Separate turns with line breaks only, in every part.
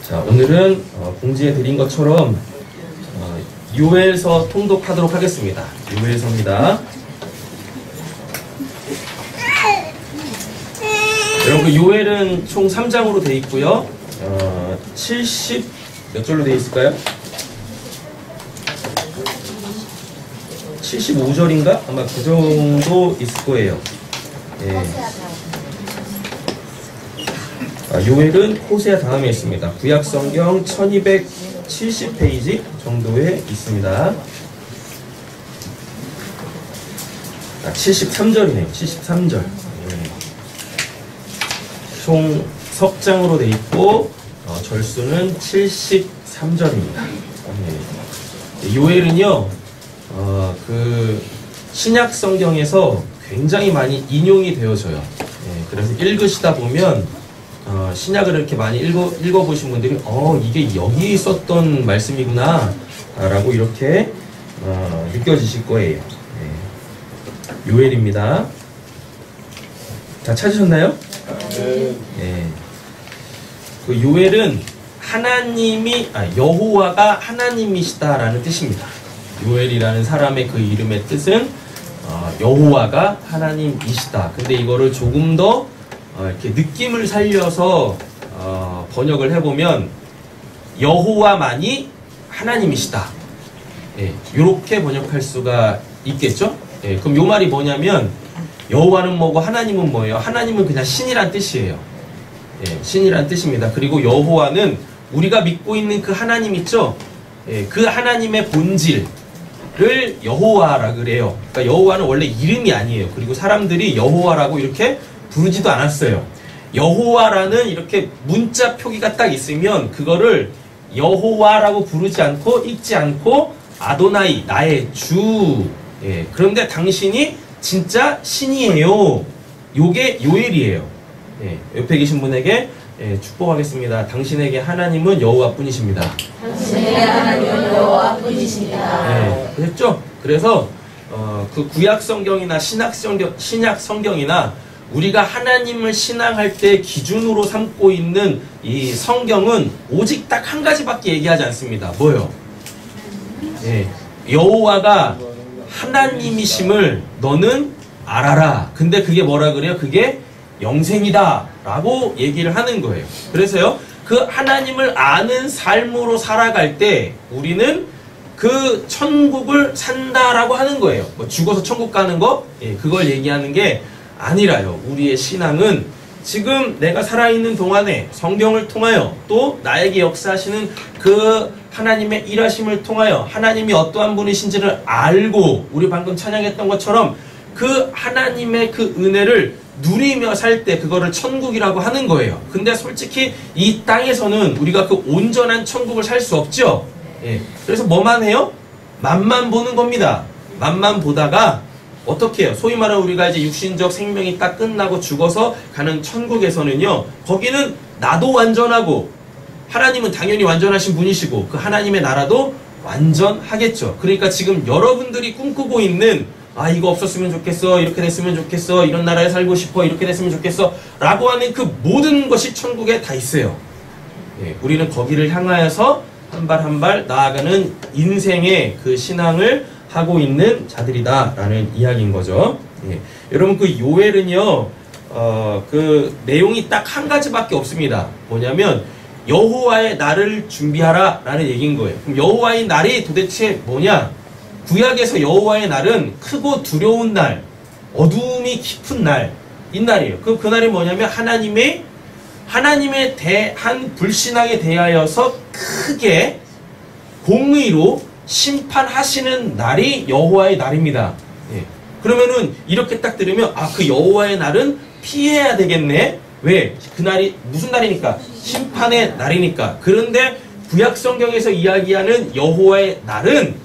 자, 오늘은 공지해 드린 것처럼 요엘서 통독하도록 하겠습니다. 요엘서입니다. 여러분, 그 요엘은 총 3장으로 되어 있고요. 70 몇 절로 되어 있을까요? 75절인가? 아마 그 정도 있을 거예요. 예. 요엘은 호세아 다음에 있습니다. 구약성경 1270페이지 정도에 있습니다. 73절이네요. 73절. 예. 총 석장으로 되어 있고 절수는 73절입니다. 예. 요엘은요, 그 신약 성경에서 굉장히 많이 인용이 되어져요. 예. 그래서 읽으시다 보면 신약을 이렇게 많이 읽어보신 분들이 이게 여기 있었던 말씀이구나 라고 이렇게 느껴지실 거예요. 네. 요엘입니다. 다 찾으셨나요? 네. 그 요엘은 여호와가 하나님이시다라는 뜻입니다. 요엘이라는 사람의 그 이름의 뜻은 여호와가 하나님이시다. 근데 이거를 조금 더 이렇게 느낌을 살려서 번역을 해보면 여호와만이 하나님이시다. 예, 이렇게 번역할 수가 있겠죠? 예, 그럼 요 말이 뭐냐면 여호와는 뭐고 하나님은 뭐예요? 하나님은 그냥 신이란 뜻이에요. 예, 신이란 뜻입니다. 그리고 여호와는 우리가 믿고 있는 그 하나님 있죠? 예, 그 하나님의 본질을 여호와라 그래요. 그러니까 여호와는 원래 이름이 아니에요. 그리고 사람들이 여호와라고 이렇게 부르지도 않았어요. 여호와라는 이렇게 문자 표기가 딱 있으면 그거를 여호와라고 부르지 않고 읽지 않고 아도나이, 나의 주. 예, 그런데 당신이 진짜 신이에요. 요게 요엘이에요. 예, 옆에 계신 분에게 축복하겠습니다. 당신에게 하나님은 여호와뿐이십니다.
당신에게 하나님은 여호와뿐이십니다.
예, 그랬죠? 그래서 그 구약 성경이나 신약 성경이나 우리가 하나님을 신앙할 때 기준으로 삼고 있는 이 성경은 오직 딱 한 가지밖에 얘기하지 않습니다. 뭐요? 예, 여호와가 하나님이심을 너는 알아라. 근데 그게 뭐라 그래요? 그게 영생이다 라고 얘기를 하는 거예요. 그래서요, 그 하나님을 아는 삶으로 살아갈 때 우리는 그 천국을 산다라고 하는 거예요. 뭐 죽어서 천국 가는 거? 예, 그걸 얘기하는 게 아니라요. 우리의 신앙은 지금 내가 살아있는 동안에 성경을 통하여 또 나에게 역사하시는 그 하나님의 일하심을 통하여 하나님이 어떠한 분이신지를 알고 우리 방금 찬양했던 것처럼 그 하나님의 그 은혜를 누리며 살 때 그거를 천국이라고 하는 거예요. 근데 솔직히 이 땅에서는 우리가 그 온전한 천국을 살 수 없죠. 예. 그래서 뭐만 해요? 맛만 보는 겁니다. 맛만 보다가 어떻게 해요? 소위 말하는 우리가 이제 육신적 생명이 딱 끝나고 죽어서 가는 천국에서는요, 거기는 나도 완전하고 하나님은 당연히 완전하신 분이시고 그 하나님의 나라도 완전하겠죠. 그러니까 지금 여러분들이 꿈꾸고 있는 이거 없었으면 좋겠어, 이렇게 됐으면 좋겠어, 이런 나라에 살고 싶어, 이렇게 됐으면 좋겠어 라고 하는 그 모든 것이 천국에 다 있어요. 예, 우리는 거기를 향하여서 한 발 한 발 나아가는 인생의 그 신앙을 하고 있는 자들이다 라는 이야기인 거죠. 예. 여러분, 그 요엘은요, 그 내용이 딱 한 가지밖에 없습니다. 뭐냐면 여호와의 날을 준비하라 라는 얘기인 거예요. 그럼 여호와의 날이 도대체 뭐냐? 구약에서 여호와의 날은 크고 두려운 날, 어두움이 깊은 날인 날이에요. 그 날이 뭐냐면 하나님에 대한 불신앙에 대하여서 크게 공의로 심판하시는 날이 여호와의 날입니다. 예. 그러면은 이렇게 딱 들으면 그 여호와의 날은 피해야 되겠네. 왜? 그 날이 무슨 날이니까? 심판의 날이니까. 그런데 구약 성경에서 이야기하는 여호와의 날은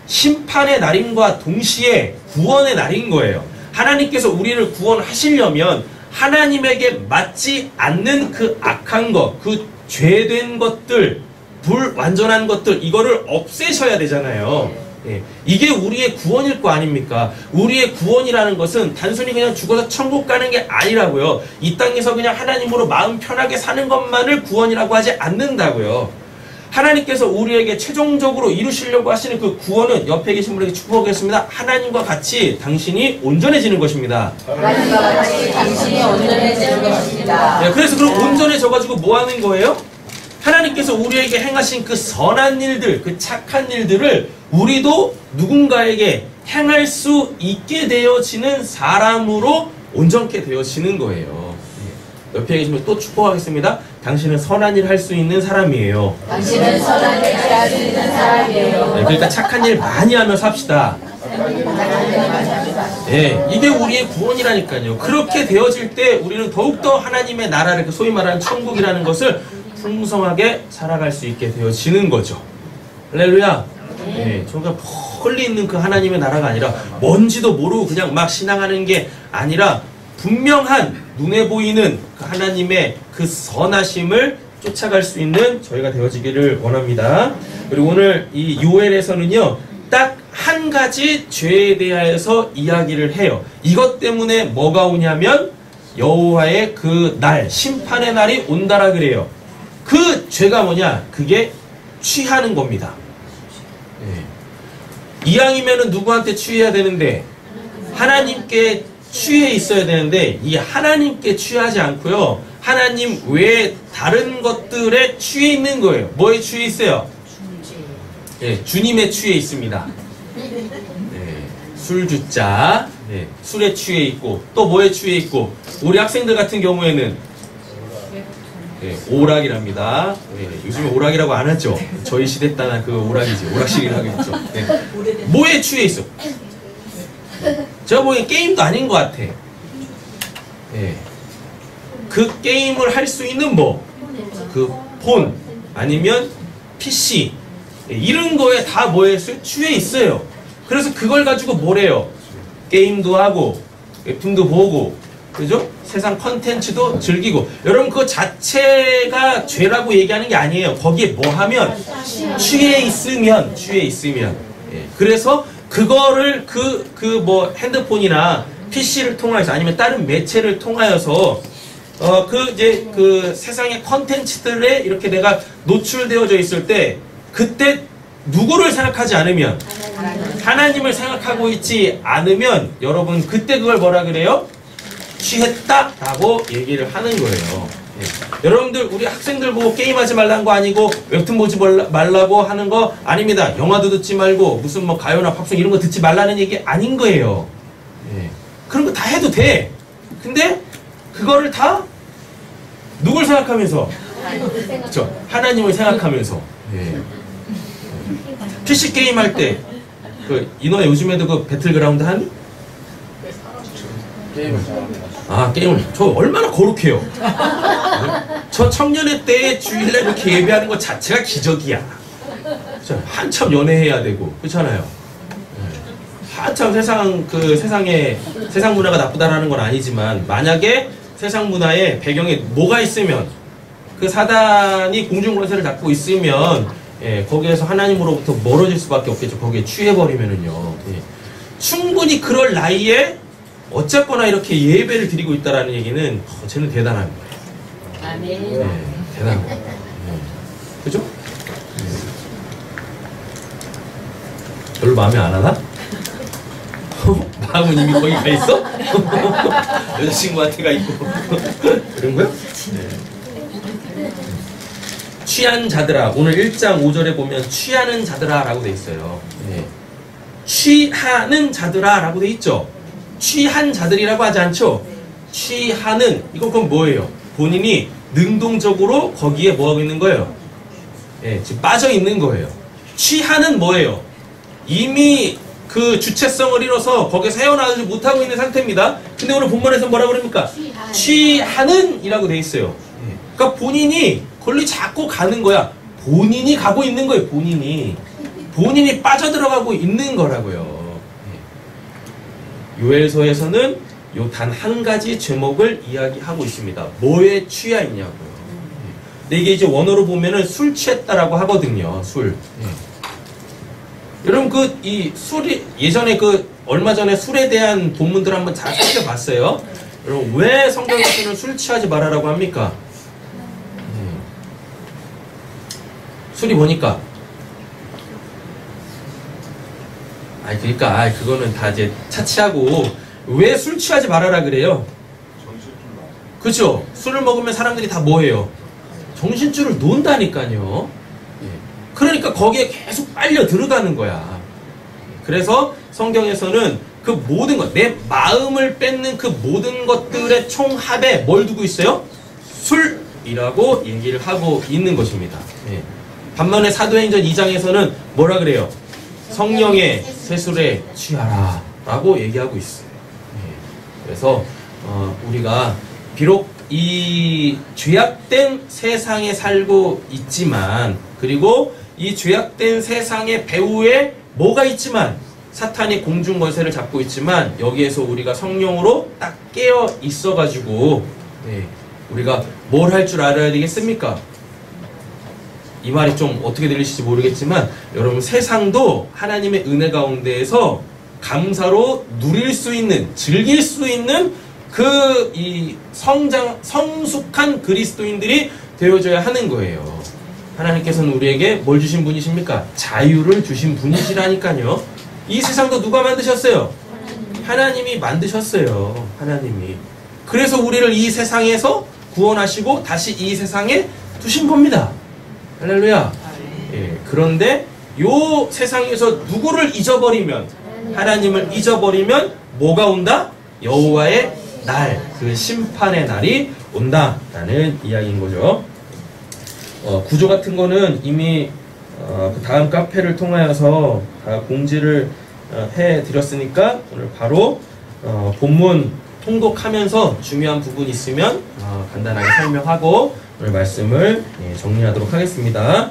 심판의 날임과 동시에 구원의 날인 거예요. 하나님께서 우리를 구원하시려면 하나님에게 맞지 않는 그 악한 것, 그 죄된 것들, 불완전한 것들, 이거를 없애셔야 되잖아요. 예, 이게 우리의 구원일 거 아닙니까? 우리의 구원이라는 것은 단순히 그냥 죽어서 천국 가는 게 아니라고요. 이 땅에서 그냥 하나님으로 마음 편하게 사는 것만을 구원이라고 하지 않는다고요. 하나님께서 우리에게 최종적으로 이루시려고 하시는 그 구원은 옆에 계신 분에게 축복하겠습니다. 하나님과 같이 당신이 온전해지는 것입니다.
하나님과 같이 당신이 온전해지는 것입니다.
네, 그래서 그럼 온전해져가지고 뭐 하는 거예요? 하나님께서 우리에게 행하신 그 선한 일들, 그 착한 일들을 우리도 누군가에게 행할 수 있게 되어지는 사람으로 온전케 되어지는 거예요. 옆에 계시면 또 축복하겠습니다. 당신은 선한 일 할 수 있는 사람이에요.
당신은 선한 일을 할 수 있는 사람이에요.
네, 그러니까 착한 일 많이 하며 삽시다. 네, 이게 우리의 구원이라니까요. 그렇게 되어질 때 우리는 더욱더 하나님의 나라를, 소위 말하는 천국이라는 것을 풍성하게 살아갈 수 있게 되어지는 거죠. 할렐루야. 네, 저가 멀리 있는 그 하나님의 나라가 아니라 뭔지도 모르고 그냥 막 신앙하는 게 아니라 분명한 눈에 보이는 그 하나님의 그 선하심을 쫓아갈 수 있는 저희가 되어지기를 원합니다. 그리고 오늘 이 요엘에서는요, 딱 한 가지 죄에 대하여서 이야기를 해요. 이것 때문에 뭐가 오냐면 여호와의 그 날, 심판의 날이 온다라 그래요. 그 죄가 뭐냐? 그게 취하는 겁니다. 네. 이왕이면은 누구한테 취해야 되는데 하나님께 취해 있어야 되는데 이 하나님께 취하지 않고요, 하나님 외에 다른 것들에 취해 있는 거예요. 뭐에 취해 있어요? 네, 주님에 취해 있습니다. 네, 술주자, 네, 술에 취해 있고 또 뭐에 취해 있고, 우리 학생들 같은 경우에는 네, 오락이랍니다. 네, 요즘에 오락이라고 안 하죠. 저희 시대 때는 그 오락이지. 오락실이라고 했죠. 네. 뭐에 취해 있어? 제가 보기엔 게임도 아닌 것 같아. 네. 그 게임을 할 수 있는 뭐, 그 폰 아니면 PC, 네, 이런 거에 다 뭐에 취해 있어요. 그래서 그걸 가지고 뭐래요? 게임도 하고 웹툰도 보고, 그죠? 세상 컨텐츠도 즐기고. 여러분, 그거 자체가 죄라고 얘기하는 게 아니에요. 거기에 뭐 하면? 취해 있으면. 예. 그래서 그거를 뭐 핸드폰이나 PC를 통해서 아니면 다른 매체를 통하여서 그 세상의 컨텐츠들에 이렇게 내가 노출되어져 있을 때, 그때 누구를 생각하지 않으면, 하나님을 생각하고 있지 않으면, 여러분 그때 그걸 뭐라 그래요? 취했다라고 얘기를 하는 거예요. 예. 여러분들, 우리 학생들 보고 게임하지 말라는 거 아니고 웹툰 보지 말라고 하는 거 아닙니다. 영화도 듣지 말고 무슨 뭐 가요나 팝송 이런 거 듣지 말라는 얘기 아닌 거예요. 예. 그런 거 다 해도 돼. 근데 그거를 다 누굴 생각하면서? 그렇죠. 하나님을 생각하면서. 예. PC 게임 할 때 인원에 요즘에도 그 배틀그라운드 하니?
게임을 잘합니다.
아, 게임을. 저 얼마나 거룩해요. 저 청년회 때 주일날 이렇게 예배하는 것 자체가 기적이야. 그렇죠? 한참 연애해야 되고, 그렇잖아요. 한참 세상 문화가 나쁘다라는 건 아니지만, 만약에 세상 문화에 배경에 뭐가 있으면, 그 사단이 공중권세를 잡고 있으면, 예, 거기에서 하나님으로부터 멀어질 수밖에 없겠죠. 거기에 취해버리면은요. 예. 충분히 그럴 나이에 어쨌거나 이렇게 예배를 드리고 있다라는 얘기는 쟤는 대단한 거예요.
아멘.
네, 대단한 거예요. 그죠? 별로 마음에 안 하나? 마음은 이미 거기 가 있어? 여자친구한테 가 있고 그런 거야? 네. 취한 자들아, 오늘 1장 5절에 보면 취하는 자들아 라고 돼 있어요. 네. 취하는 자들아 라고 돼 있죠. 취한 자들이라고 하지 않죠? 취하는, 이건 그럼 뭐예요? 본인이 능동적으로 거기에 뭐하고 있는 거예요? 예, 지금 빠져 있는 거예요. 취하는 뭐예요? 이미 그 주체성을 잃어서 거기에서 헤어나오지 못하고 있는 상태입니다. 근데 오늘 본문에서 뭐라 그럽니까? 취하는 이라고 돼 있어요. 예. 그러니까 본인이 걸리 자꾸 가는 거야. 본인이 가고 있는 거예요. 본인이 빠져들어가고 있는 거라고요. 요엘서에서는 요 단 한 가지 제목을 이야기하고 있습니다. 뭐에 취하 있냐고요. 근데 이게 이제 원어로 보면은 술 취했다라고 하거든요. 술. 여러분 이 술이 예전에 얼마 전에 술에 대한 본문들 한번 잘 살펴봤어요. 여러분 왜 성경에서는 술 취하지 말아라고 합니까? 술이 뭐니까? 그러니까 그거는 다 이제 차치하고 왜 술 취하지 말아라 그래요? 그렇죠? 술을 먹으면 사람들이 다 뭐해요? 정신줄을 논다니까요. 그러니까 거기에 계속 빨려 들어가는 거야. 그래서 성경에서는 그 모든 것, 내 마음을 뺏는 그 모든 것들의 총합에 뭘 두고 있어요? 술이라고 얘기를 하고 있는 것입니다. 반면에 사도행전 2장에서는 뭐라 그래요? 성령의 세술에 취하라 라고 얘기하고 있어요. 그래서 우리가 비록 이 죄악된 세상에 살고 있지만, 그리고 이 죄악된 세상의 배후에 뭐가 있지만, 사탄이 공중 권세를 잡고 있지만, 여기에서 우리가 성령으로 딱 깨어 있어가지고 우리가 뭘 할 줄 알아야 되겠습니까? 이 말이 좀 어떻게 들리실지 모르겠지만, 여러분 세상도 하나님의 은혜 가운데에서 감사로 누릴 수 있는, 즐길 수 있는 이 성숙한 그리스도인들이 되어줘야 하는 거예요. 하나님께서는 우리에게 뭘 주신 분이십니까? 자유를 주신 분이시라니까요. 이 세상도 누가 만드셨어요? 하나님이 만드셨어요. 하나님이. 그래서 우리를 이 세상에서 구원하시고 다시 이 세상에 두신 겁니다. 할렐루야. 그런데 요 세상에서 누구를 잊어버리면, 하나님을 잊어버리면 뭐가 온다? 여호와의 날, 그 심판의 날이 온다라는 이야기인 거죠. 구조 같은 거는 이미 그 다음 카페를 통하여서 다 공지를 해드렸으니까 오늘 바로 본문 통독하면서 중요한 부분 있으면 간단하게 설명하고 오늘 말씀을 정리하도록 하겠습니다.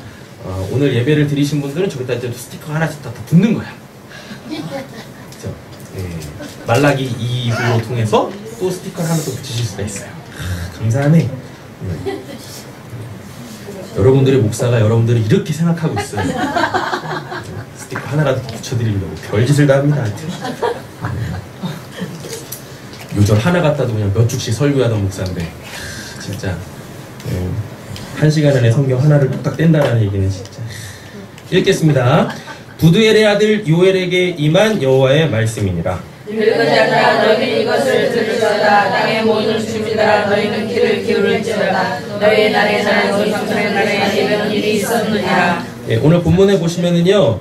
오늘 예배를 드리신 분들은 저기다 이제 스티커 하나씩 다 붙는 거야. 그렇죠? 말라기 2부로 통해서 또 스티커를 하나 또 붙이실 수가 있어요. 감사하네. 여러분들의 목사가 여러분들을 이렇게 생각하고 있어요. 스티커 하나라도 붙여드리려고 별짓을 다 합니다. 요절 하나 갖다도 그냥 몇 주씩 설교하던 목사인데 진짜 1시간 안에 성경 하나를 뚝딱 뗀다라는 얘기는 진짜. 읽겠습니다. 부두엘의 아들 요엘에게 임한 여호와의 말씀이니라.
늙은 자들아 너희는 이것을 들을지어다. 땅의 모든 주민들아 너희는 귀를 기울일지어다. 너희의 날에나 너희 형제의 날에 이런 일이 있었느니라.
오늘 본문에 보시면은요,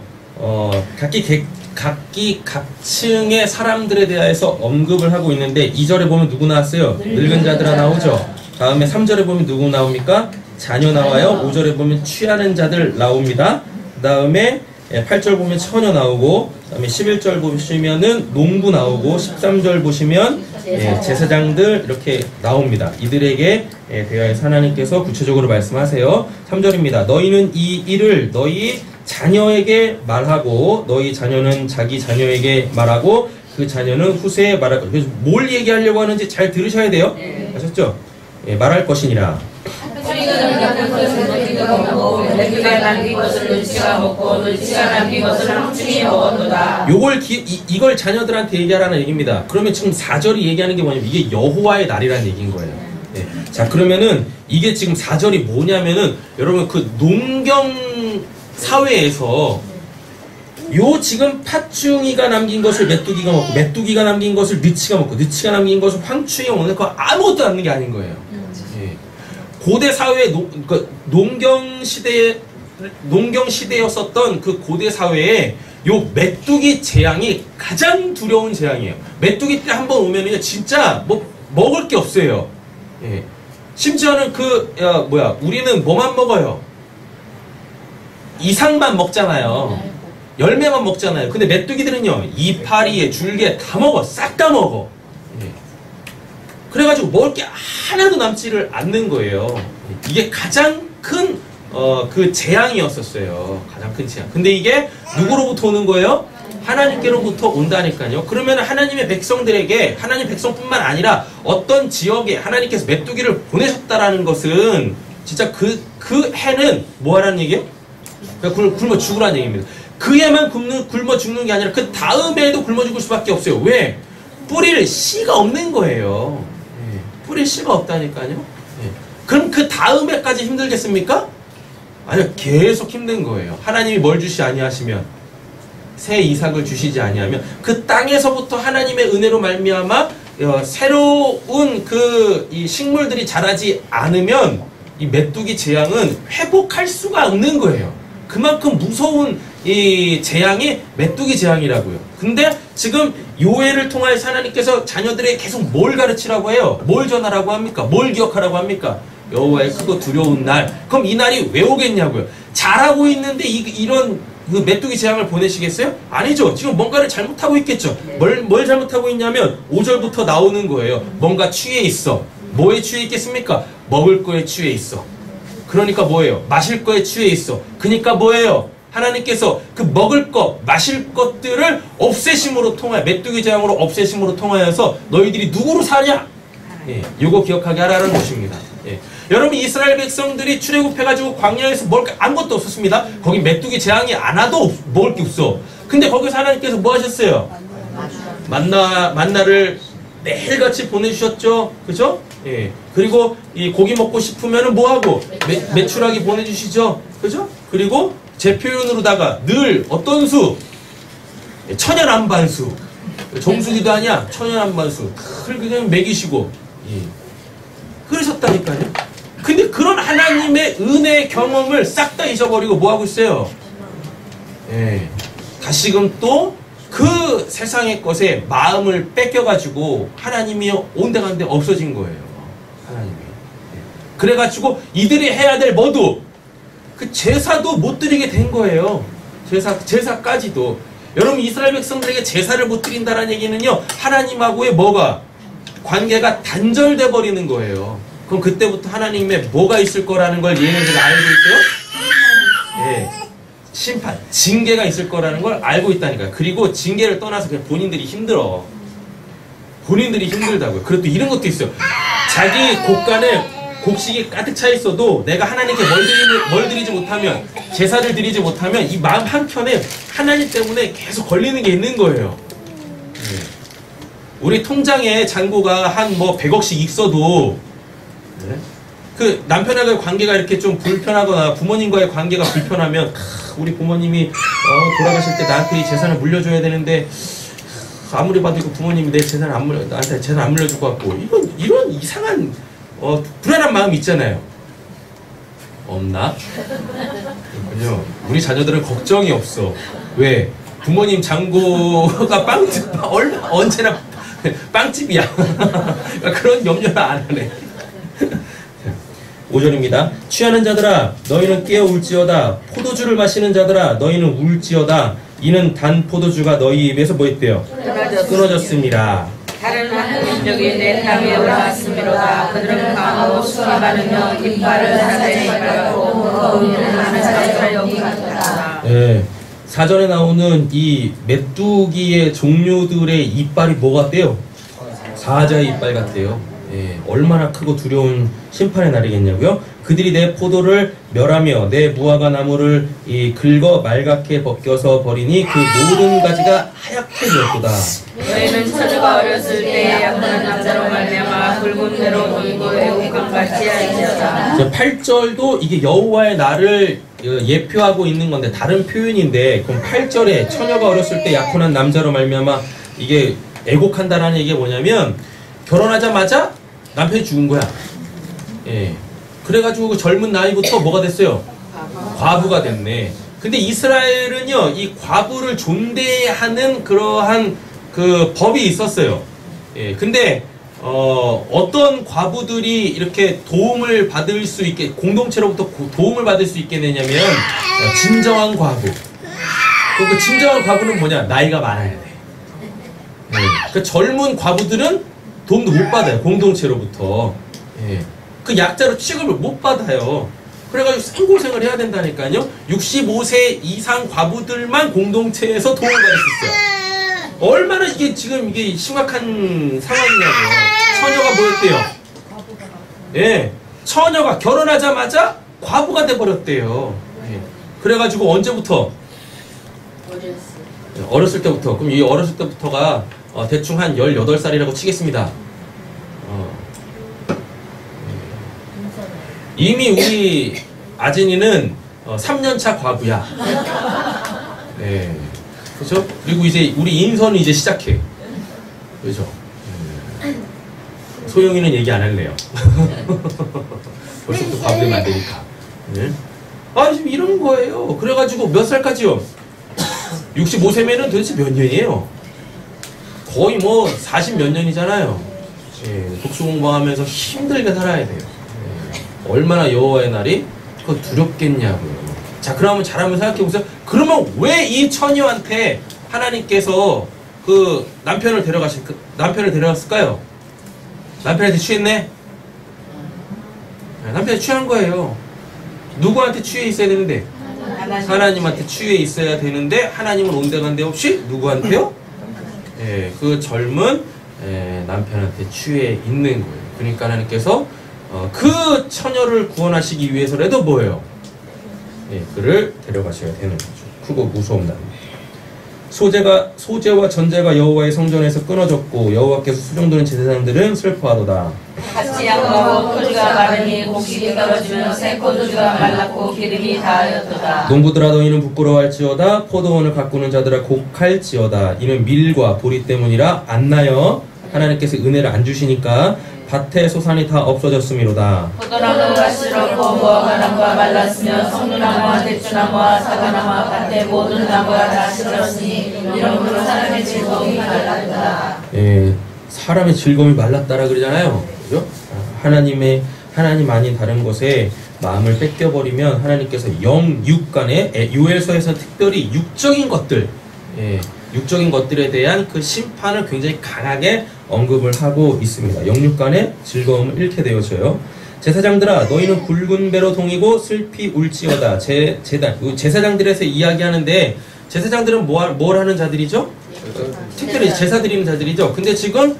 각기 각층의 사람들에 대해서 언급을 하고 있는데 2절에 보면 누구 나왔어요? 늙은 자들아 나오죠. 다음에 3절에 보면 누구 나옵니까? 자녀 나와요. 5절에 보면 취하는 자들 나옵니다. 그 다음에 8절 보면 처녀 나오고, 그 다음에 11절 보시면은 농부 나오고, 13절 보시면 제사장들 이렇게 나옵니다. 이들에게 대하여서 하나님께서 구체적으로 말씀하세요. 3절입니다. 너희는 이 일을 너희 자녀에게 말하고, 너희 자녀는 자기 자녀에게 말하고, 그 자녀는 후세에 말할 것. 그래서 뭘 얘기하려고 하는지 잘 들으셔야 돼요. 아셨죠? 말할 것이니라.
내가 남긴 것을 눈치가 먹고 눈치가 남긴 것을 황충이 먹었도다.
이걸 자녀들한테 얘기하라는 얘기입니다. 그러면 지금 4절이 얘기하는 게 뭐냐면 이게 여호와의 날이라는 얘기인 거예요. 자, 그러면은 이게 지금 4절이 뭐냐면은 여러분 그 농경 사회에서 요 지금 팥중이가 남긴 것을 메뚜기가 먹고, 메뚜기가 남긴 것을 느치가 먹고, 느치가 남긴 것을 황충이가 먹는 거 아무것도 남는 게 아닌 거예요. 고대 사회 농경 시대였었던 그 고대 사회에 요 메뚜기 재앙이 가장 두려운 재앙이에요. 메뚜기 때 한번 오면은 진짜 뭐 먹을 게 없어요. 심지어는 우리는 뭐만 먹어요? 이상만 먹잖아요. 열매만 먹잖아요. 근데 메뚜기들은요, 이파리에 줄기에 다 먹어. 싹 다 먹어. 그래가지고 먹을 게 하나도 남지를 않는 거예요. 이게 가장 큰 그 재앙이었었어요. 가장 큰 재앙. 근데 이게 누구로부터 오는 거예요? 하나님께로부터 온다니까요. 그러면 하나님의 백성들에게, 하나님 백성뿐만 아니라 어떤 지역에 하나님께서 메뚜기를 보내셨다라는 것은 진짜 그 해는 뭐 하라는 얘기예요? 굶어 죽으라는 얘기입니다. 그 애만 굶어 죽는 게 아니라 그 다음에도 굶어 죽을 수밖에 없어요. 왜? 뿌릴 씨가 없는 거예요. 예. 뿌릴 씨가 없다니까요. 예. 그럼 그 다음 해까지 힘들겠습니까? 아니요, 계속 힘든 거예요. 하나님이 뭘 주시 아니하시면, 새 이삭을 주시지 아니하면 그 땅에서부터 하나님의 은혜로 말미암아 새로운 이 식물들이 자라지 않으면 이 메뚜기 재앙은 회복할 수가 없는 거예요. 그만큼 무서운 이 재앙이 메뚜기 재앙이라고요. 근데 지금 요엘을 통하여서 하나님께서 자녀들에게 계속 뭘 가르치라고 해요? 뭘 전하라고 합니까? 뭘 기억하라고 합니까? 여호와의 크고 두려운 날. 그럼 이 날이 왜 오겠냐고요? 잘하고 있는데 이런 그 메뚜기 재앙을 보내시겠어요? 아니죠. 지금 뭔가를 잘못하고 있겠죠. 뭘 잘못하고 있냐면 5절부터 나오는 거예요. 뭔가 취해 있어. 뭐에 취해 있겠습니까? 먹을 거에 취해 있어. 그러니까 뭐예요? 마실 거에 취해 있어. 그러니까 뭐예요? 하나님께서 그 먹을 것, 마실 것들을 없애심으로 통하여, 메뚜기 재앙으로 없애심으로 통하여서 너희들이 누구로 사냐? 예, 요거 기억하게 하라는 것입니다. 예. 여러분, 이스라엘 백성들이 출애굽해가지고 광야에서 먹을 게 아무것도 없었습니다. 거기 메뚜기 재앙이 안 와도 먹을 게 없어. 근데 거기서 하나님께서 뭐 하셨어요? 만나를 매일같이 보내주셨죠? 그죠? 예. 그리고 이 고기 먹고 싶으면은 뭐하고? 메추라기 보내주시죠? 그죠? 그리고 제 표현으로다가 늘 어떤 수? 천연 안반수. 정수기도 아니야. 천연 안반수. 그냥 먹이시고. 예. 그러셨다니까요. 근데 그런 하나님의 은혜의 경험을 싹 다 잊어버리고 뭐하고 있어요? 예. 다시금 또 그 세상의 것에 마음을 뺏겨가지고 하나님이 온데간데 없어진 거예요. 하나님이. 예. 그래가지고 이들이 해야 될 뭐도 그 제사도 못 드리게 된 거예요. 제사까지도. 여러분, 이스라엘 백성들에게 제사를 못 드린다는 얘기는요, 하나님하고의 뭐가? 관계가 단절돼 버리는 거예요. 그럼 그때부터 하나님의 뭐가 있을 거라는 걸 얘네들이 알고 있어요? 예. 심판, 징계가 있을 거라는 걸 알고 있다니까요. 그리고 징계를 떠나서 그냥 본인들이 힘들어. 본인들이 힘들다고요. 그리고 또 이런 것도 있어요. 자기 곳간에 곡식이 가득 차 있어도 내가 하나님께 뭘 드리지 못하면, 제사를 드리지 못하면 이 마음 한켠에 하나님 때문에 계속 걸리는 게 있는 거예요. 예. 우리 통장에 잔고가 한 뭐 100억씩 있어도 네? 그 남편과의 관계가 이렇게 좀 불편하거나 부모님과의 관계가 불편하면 우리 부모님이 돌아가실 때 나한테 이 재산을 물려줘야 되는데 아무리 봐도 이거 부모님이 나한테 재산 안 물려줄 것 같고 이런 이상한 불안한 마음이 있잖아요. 없나? 그렇군요. 우리 자녀들은 걱정이 없어. 왜? 부모님 잔고가 언제나 빵집이야. 그런 염려를 안 하네. 5절입니다. 취하는 자들아 너희는 깨어 울지어다. 포도주를 마시는 자들아 너희는 울지어다. 이는 단 포도주가 너희 입에서 뭐 했대요? 끊어졌습니다.
다른 한 민족이 내 땅에 올라왔음이로다. 그들은 강하고 술이 많으며 이빨을 사자의 이빨같고 거울은 많은 사자의 여기 같다.
예, 사전에 나오는 이 메뚜기의 종류들의 이빨이 뭐 같대요? 사자의 이빨 같대요. 예, 얼마나 크고 두려운 심판의 날이겠냐고요? 그들이 내 포도를 멸하며 내 무화과 나무를 긁어 말갛게 벗겨서 버리니 그 모든 가지가 하얗게 되었도다.
너희는 처녀가 어렸을 때 약혼한 남자로 말미암아 붉은 배로 돌고 애국감 같이 할지어다.
8절도 이게 여호와의 날을 예표하고 있는 건데 다른 표현인데, 그럼 8절에 처녀가 어렸을 때 약혼한 남자로 말미암아 이게 애곡한다라는 얘기가 뭐냐면 결혼하자마자 남편이 죽은 거야. 예. 그래가지고 그 젊은 나이부터 뭐가 됐어요? 과부가 됐네. 근데 이스라엘은요, 이 과부를 존대하는 그러한 그 법이 있었어요. 예. 근데 어떤 과부들이 이렇게 도움을 받을 수 있게, 공동체로부터 도움을 받을 수 있게 되냐면 진정한 과부. 그 진정한 과부는 뭐냐? 나이가 많아야 돼. 예. 그 젊은 과부들은 도움도 못 받아요. 공동체로부터. 예. 그 약자로 취급을 못 받아요. 그래가지고 생고생을 해야 된다니까요. 65세 이상 과부들만 공동체에서 도움을 받을 수 있어요. 얼마나 이게 지금 이게 심각한 상황이냐고요. 처녀가 뭐였대요? 예. 처녀가 결혼하자마자 과부가 돼버렸대요. 예. 그래가지고 언제부터? 어렸을 때부터. 그럼 이 어렸을 때부터가 대충 한 18살이라고 치겠습니다. 이미 우리 아진이는 3년차 과부야. 네. 그렇죠? 그리고 이제 우리 인선은 이제 시작해. 그렇죠? 소영이는 얘기 안 할래요. 벌써부터 과부되면 안 되니까. 네. 아, 지금 이런 거예요. 그래가지고 몇 살까지요? 65세면은 도대체 몇 년이에요? 거의 뭐 40 몇 년이잖아요. 예, 독수 공부하면서 힘들게 살아야 돼요. 예, 얼마나 여호와의 날이 그거 두렵겠냐고요. 자, 그러면 잘 한번 생각해 보세요. 그러면 왜 이 처녀한테 하나님께서 그 남편을 데려갔을까요? 남편한테 취했네? 네, 남편한테 취한 거예요. 누구한테 취해 있어야 되는데? 하나님한테 취해 있어야 되는데 하나님은 온데간데 없이 누구한테요? 예, 그 젊은 남편한테 취해 있는 거예요. 그러니까 하나님께서 그 처녀를 구원하시기 위해서라도 뭐예요? 예, 그를 데려가셔야 되는 거죠. 크고 무서운 날. 소재와 전제가 여호와의 성전에서 끊어졌고 여호와께서 수종드는 제사장들은 슬퍼하도다.
같이 양하고 토지가 마르니 곡식이 떨어지며 새 포도주가 말랐고 기름이 다하였도다.
농부들아 너희는 부끄러워할지어다. 포도원을 가꾸는 자들아 곡할지어다. 이는 밀과 보리 때문이라 안 나여 하나님께서 은혜를 안 주시니까 밭의 소산이 다 없어졌음이로다.
포도나무가 실었고 무화과 나무가 말랐으며 성류나무와 대추나무와 사과나무와 밭의 모든 나무가 다 실었으니 이러므로 사람의 즐거움이 말랐다.
예, 사람의 즐거움이 말랐다라 그러잖아요. 그죠? 하나님 아닌 다른 것에 마음을 뺏겨버리면 하나님께서 영육간에 요엘서에서 특별히 육적인 것들, 육적인 것들에 대한 그 심판을 굉장히 강하게 언급을 하고 있습니다. 영육간의 즐거움을 잃게 되어져요. 제사장들아 너희는 굵은 배로 동이고 슬피 울지어다. 제사장들에서 이야기하는데 제사장들은 뭘 하는 자들이죠? 특별히 제사 드리는 자들이죠. 근데 지금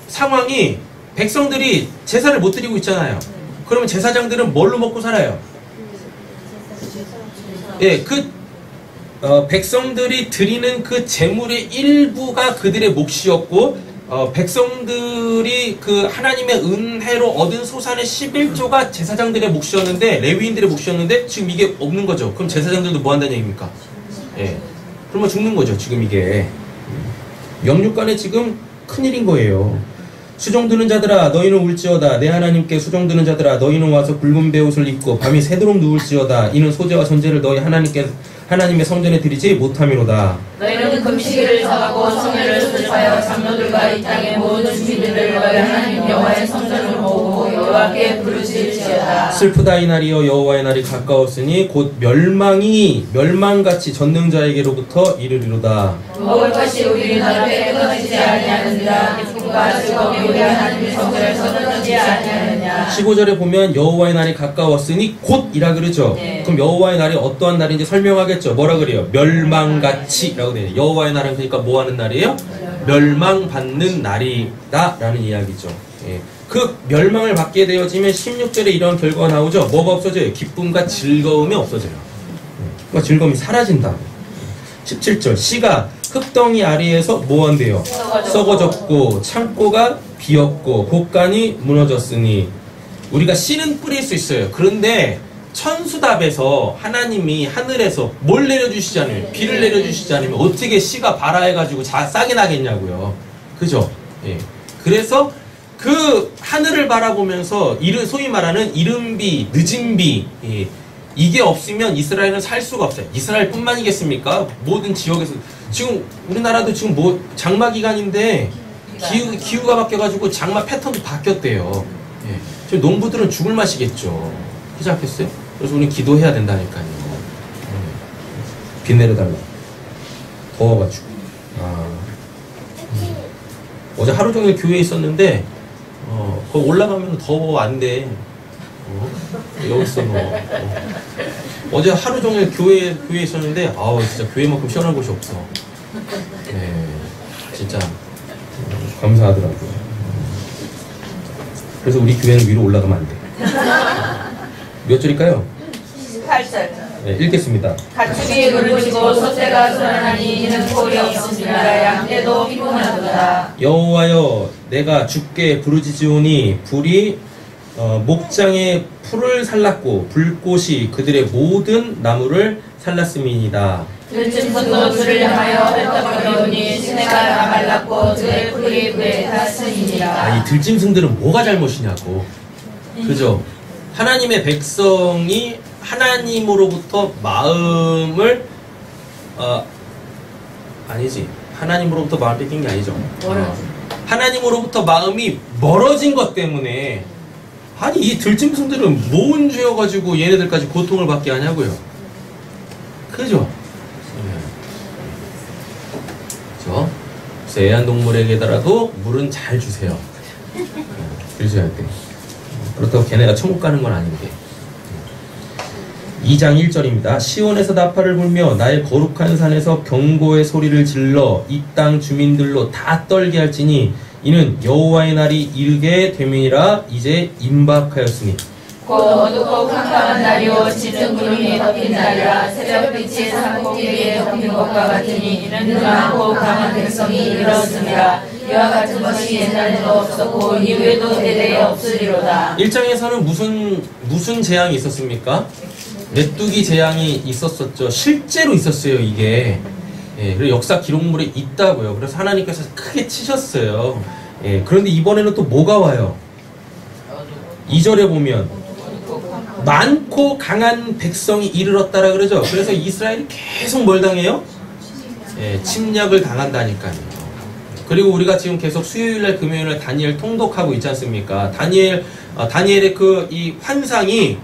상황이 백성들이 제사를 못 드리고 있잖아요. 그러면 제사장들은 뭘로 먹고 살아요? 예, 백성들이 드리는 그 제물의 일부가 그들의 몫이었고 백성들이 그 하나님의 은혜로 얻은 소산의 11조가 제사장들의 몫이었는데 레위인들의 몫이었는데 지금 이게 없는 거죠. 그럼 제사장들도 뭐 한다는 얘기입니까? 예. 그러면 죽는 거죠. 지금 이게 영육간에 지금 큰일인 거예요. 수종드는 자들아 너희는 울지어다. 내 하나님께 수종드는 자들아 너희는 와서 굵은 베옷을 입고 밤이 새도록 누울지어다. 이는 소재와 전제를 너희 하나님의 성전에 드리지 못함이로다.
너희는 금식일을 정하고 성회를 소집하여 장로들과 이 땅의 모든 주민들을 너희 하나님 여호와의 성전을 모으고 여호와께 부르짖을지어다.
슬프다 이 날이여 여호와의 날이 가까웠으니 곧 멸망같이 전능자에게로부터 이르리로다.
먹을 것이 우리 눈앞에 끊어지지 아니하느니라. 기쁨과 즐거움이 우리 하나님의 성전에서 끊어지지 아니하느냐. 15절에
보면 여호와의 날이 가까웠으니 곧이라 그러죠.
네.
그럼 여호와의 날이 어떠한 날인지 설명하겠죠. 뭐라 그래요? 멸망같이라고 돼요. 여호와의 날은 그러니까 뭐 하는 날이에요? 멸망받는 날이다 라는 이야기죠. 예. 그 멸망을 받게 되어지면 16절에 이런 결과가 나오죠. 뭐가 없어져요? 기쁨과 즐거움이 없어져요. 그러니까 즐거움이 사라진다. 17절 씨가 흙덩이 아래에서 뭐 한대요? 썩어졌고 창고가 비었고 곳간이 무너졌으니. 우리가 씨는 뿌릴 수 있어요. 그런데 천수답에서 하나님이 하늘에서 뭘 내려주시지 않으면, 비를 내려주시지 않으면 어떻게 씨가 발아해가지고 싹이 나겠냐고요. 그죠? 예. 그래서 그 하늘을 바라보면서 소위 말하는 이른 비, 늦은 비, 예. 이게 없으면 이스라엘은 살 수가 없어요. 이스라엘 뿐만이겠습니까? 모든 지역에서. 지금 우리나라도 지금 장마 기간인데 기후가 바뀌어가지고 장마 패턴도 바뀌었대요. 예. 지금 농부들은 죽을 맛이겠죠. 그렇지 않겠어요? 그래서 우리는 기도해야 된다니까요. 비 내려달라. 더워가지고. 어제 하루 종일 교회에 있었는데 거기 올라가면 더워 안 돼. 여기서 어제 하루 종일 교회에 있었는데 진짜 교회만큼 시원한 곳이 없어. 네, 진짜 감사하더라고요. 그래서 우리 교회는 위로 올라가면 안 돼. 몇 절일까요?
18절.
네, 읽겠습니다.
가축이 굵으시고 소떼가 소란하니 이는 꼴이 없으시니라. 양떼도 피곤하도다.
여호와여, 내가 주께 부르짖으오니 불이 목장의 풀을 살랐고 불꽃이 그들의 모든 나무를 살랐음이니이다.
들짐승도 주를 향하여 헐떡거리오니 시내가 말랐고 그의 풀이 그에 닿았음이니라.
이 들짐승들은 뭐가 잘못이냐고. 그죠? 하나님의 백성이 하나님으로부터 마음을 아니지. 하나님으로부터 마음을 뺏긴 게 아니죠. 하나님으로부터 마음이 멀어진 것 때문에, 아니 이 들짐승들은 뭔 죄여가지고 얘네들까지 고통을 받게 하냐고요. 그죠? 그죠? 그래서 애완동물에게더라도 물은 잘 주세요. 주셔야 돼. 그렇다고 걔네가 천국 가는 건 아닌데. 2장 1절입니다. 시온에서 나팔을 불며 나의 거룩한 산에서 경고의 소리를 질러 이 땅 주민들로 다 떨게 할지니 이는 여호와의 날이 이르게 되면이라. 이제 임박하였으니.
곧 어둡고 캄캄한 날이요 짙은 구름이 덮인 날이라. 새벽빛이 산꼭대기에 덮인 것과 같으니 이는 눈 많고 강한 백성이 일어섰음이라. 이와 같은 것이 옛날에도 없었고 이후에도 대대에 없으리로다.
1장에서는 무슨 재앙이 있었습니까? 메뚜기 재앙이 있었었죠. 실제로 있었어요, 이게. 예, 그리고 역사 기록물에 있다고요. 그래서 하나님께서 크게 치셨어요. 예, 그런데 이번에는 또 뭐가 와요? 2절에 보면 많고 강한 백성이 이르렀다라 그러죠. 그래서 이스라엘이 계속 뭘 당해요? 예, 침략을 당한다니까요. 그리고 우리가 지금 계속 수요일날 금요일날 다니엘 통독하고 있지 않습니까? 다니엘의 그 이 환상이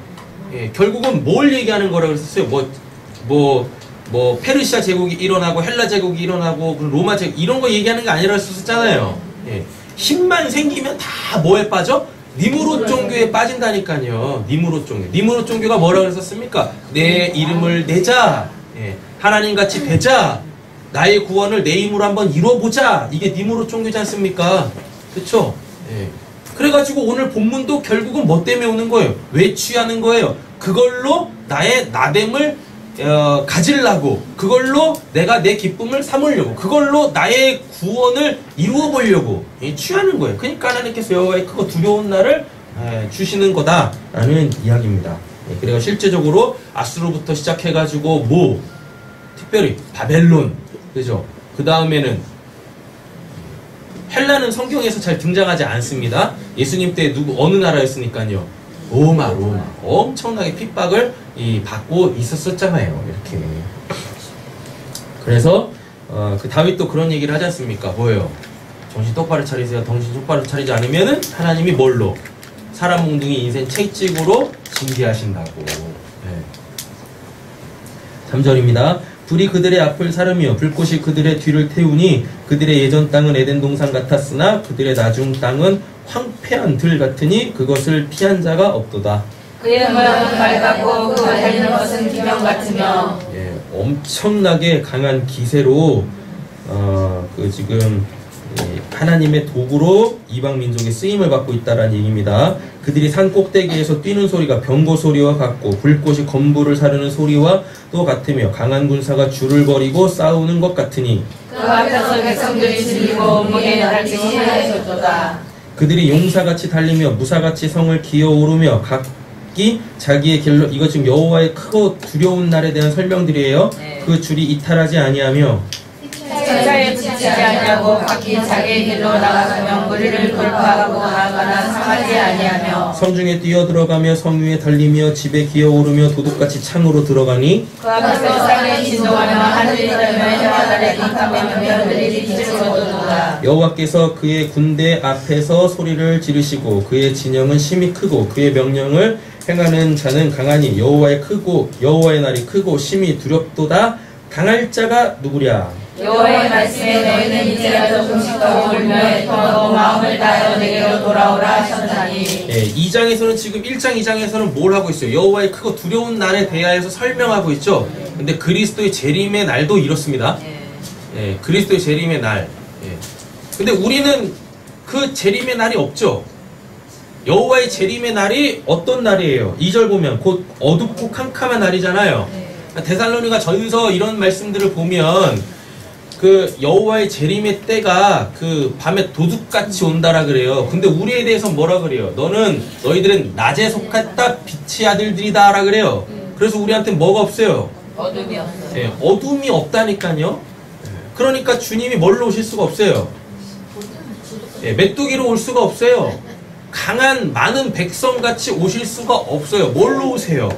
결국은 뭘 얘기하는 거라고 했었어요? 뭐 페르시아 제국이 일어나고 헬라 제국이 일어나고 로마 제국 이런 거 얘기하는 게 아니라 했었잖아요. 힘만 생기면 다 뭐에 빠져? 니무롯 종교에 빠진다니까요. 니무롯 종교. 니무롯 종교가 뭐라고 했었습니까? 내 이름을 내자. 하나님같이 되자. 나의 구원을 내 힘으로 한번 이뤄보자. 이게 니무롯 종교지 않습니까? 그쵸? 그래가지고 오늘 본문도 결국은 뭐 때문에 오는 거예요? 왜 취하는 거예요? 그걸로 나의 나됨을 가지려고, 그걸로 내가 내 기쁨을 삼으려고, 그걸로 나의 구원을 이루어 보려고 취하는 거예요. 그러니까 하나님께서 여호와의 크고 두려운 날을 주시는 거다라는 이야기입니다. 그리고 실제적으로 아수르부터 시작해가지고 특별히 바벨론, 그죠? 그 다음에는 헬라는 성경에서 잘 등장하지 않습니다. 예수님 때 어느 나라였으니까요? 로마. 엄청나게 핍박을 받고 있었잖아요. 이렇게. 그래서 그 다윗도 그런 얘기를 하지 않습니까? 뭐예요? 정신 똑바로 차리세요. 정신 똑바로 차리지 않으면은 하나님이 뭘로? 사람 몽둥이 인생 채찍으로 징계하신다고. 3절입니다. 불이 그들의 앞을 사르며 불꽃이 그들의 뒤를 태우니 그들의 예전 땅은 에덴 동산 같았으나 그들의 나중 땅은 황폐한 들 같으니 그것을 피한 자가 없도다.
그의 모양은 맑았고 그 달리는 것은 기명 같으며.
엄청나게 강한 기세로 지금 하나님의 도구로 이방 민족의 쓰임을 받고 있다라는 얘기입니다. 그들이 산 꼭대기에서 뛰는 소리가 병거 소리와 같고 불꽃이 건부를 사르는 소리와 또 같으며 강한 군사가 줄을 버리고 싸우는 것 같으니
그 앞에서 백성들이 질리고 온몸에 날뛰고 하였도다.
그들이 용사같이 달리며 무사같이 성을 기어오르며 각기 자기의 길로. 이거 지금 여호와의 크고 두려운 날에 대한 설명들이에요. 그 줄이 이탈하지 아니하며
천사에 붙이지 아니하고 각기 자기의 길로 나가서 무리를 돌파하고 나아가나 상하지 아니하며
성중에 뛰어들어가며 성 위에 달리며 집에 기어오르며 도둑같이 창으로 들어가니
그 앞에서 산이 진동하며 하늘이 떨며 해와 달에 깜깜하며 별들이 빛을 거두도다.
여호와께서 그의 군대 앞에서 소리를 지르시고 그의 진영은 심히 크고 그의 명령을 행하는 자는 강하니 여호와의 날이 크고 심히 두렵도다. 당할 자가 누구랴?
여호와의 말씀에 너희는 이제라도 금식하고 울며 애통하고 마음을 다하여 내게로 돌아오라 하셨나니.
2장에서는 지금 1장 2장에서는 뭘 하고 있어요? 여호와의 크고 두려운 날에 대하여서 설명하고 있죠. 근데 그리스도의 재림의 날도 이렇습니다. 그리스도의 재림의 날. 근데 우리는 그 재림의 날이 없죠. 여호와의 재림의 날이 어떤 날이에요? 2절 보면 곧 어둡고 캄캄한 날이잖아요. 데살로니가 전서 이런 말씀들을 보면 그 여호와의 재림의 때가 그 밤에 도둑같이 온다라 그래요. 근데 우리에 대해서 뭐라 그래요? 너희들은 낮에 속했다 빛의 아들들이다라 그래요. 그래서 우리한테 뭐가 없어요?
어둠이 없어요.
예, 어둠이 없다니까요. 그러니까 주님이 뭘로 오실 수가 없어요. 예, 메뚜기로 올 수가 없어요. 강한 많은 백성같이 오실 수가 없어요. 뭘로 오세요?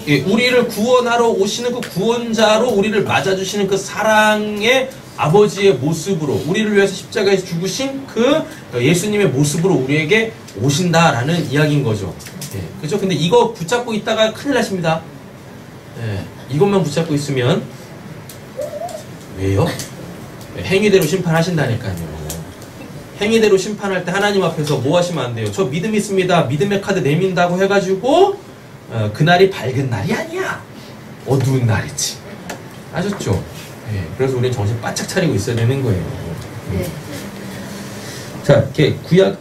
예, 우리를 구원하러 오시는 그 구원자로 우리를 맞아주시는 그 사랑의 아버지의 모습으로 우리를 위해서 십자가에서 죽으신 그 예수님의 모습으로 우리에게 오신다라는 이야기인 거죠. 예, 그죠? 근데 이거 붙잡고 있다가 큰일 나십니다. 예, 이것만 붙잡고 있으면 왜요? 예, 행위대로 심판하신다니까요. 행위대로 심판할 때 하나님 앞에서 뭐 하시면 안 돼요? 저 믿음 있습니다. 믿음의 카드 내민다고 해가지고 그날이 밝은 날이 아니야. 어두운 날이지. 아셨죠? 예, 그래서 우리는 정신 바짝 차리고 있어야 되는 거예요. 자, 이렇게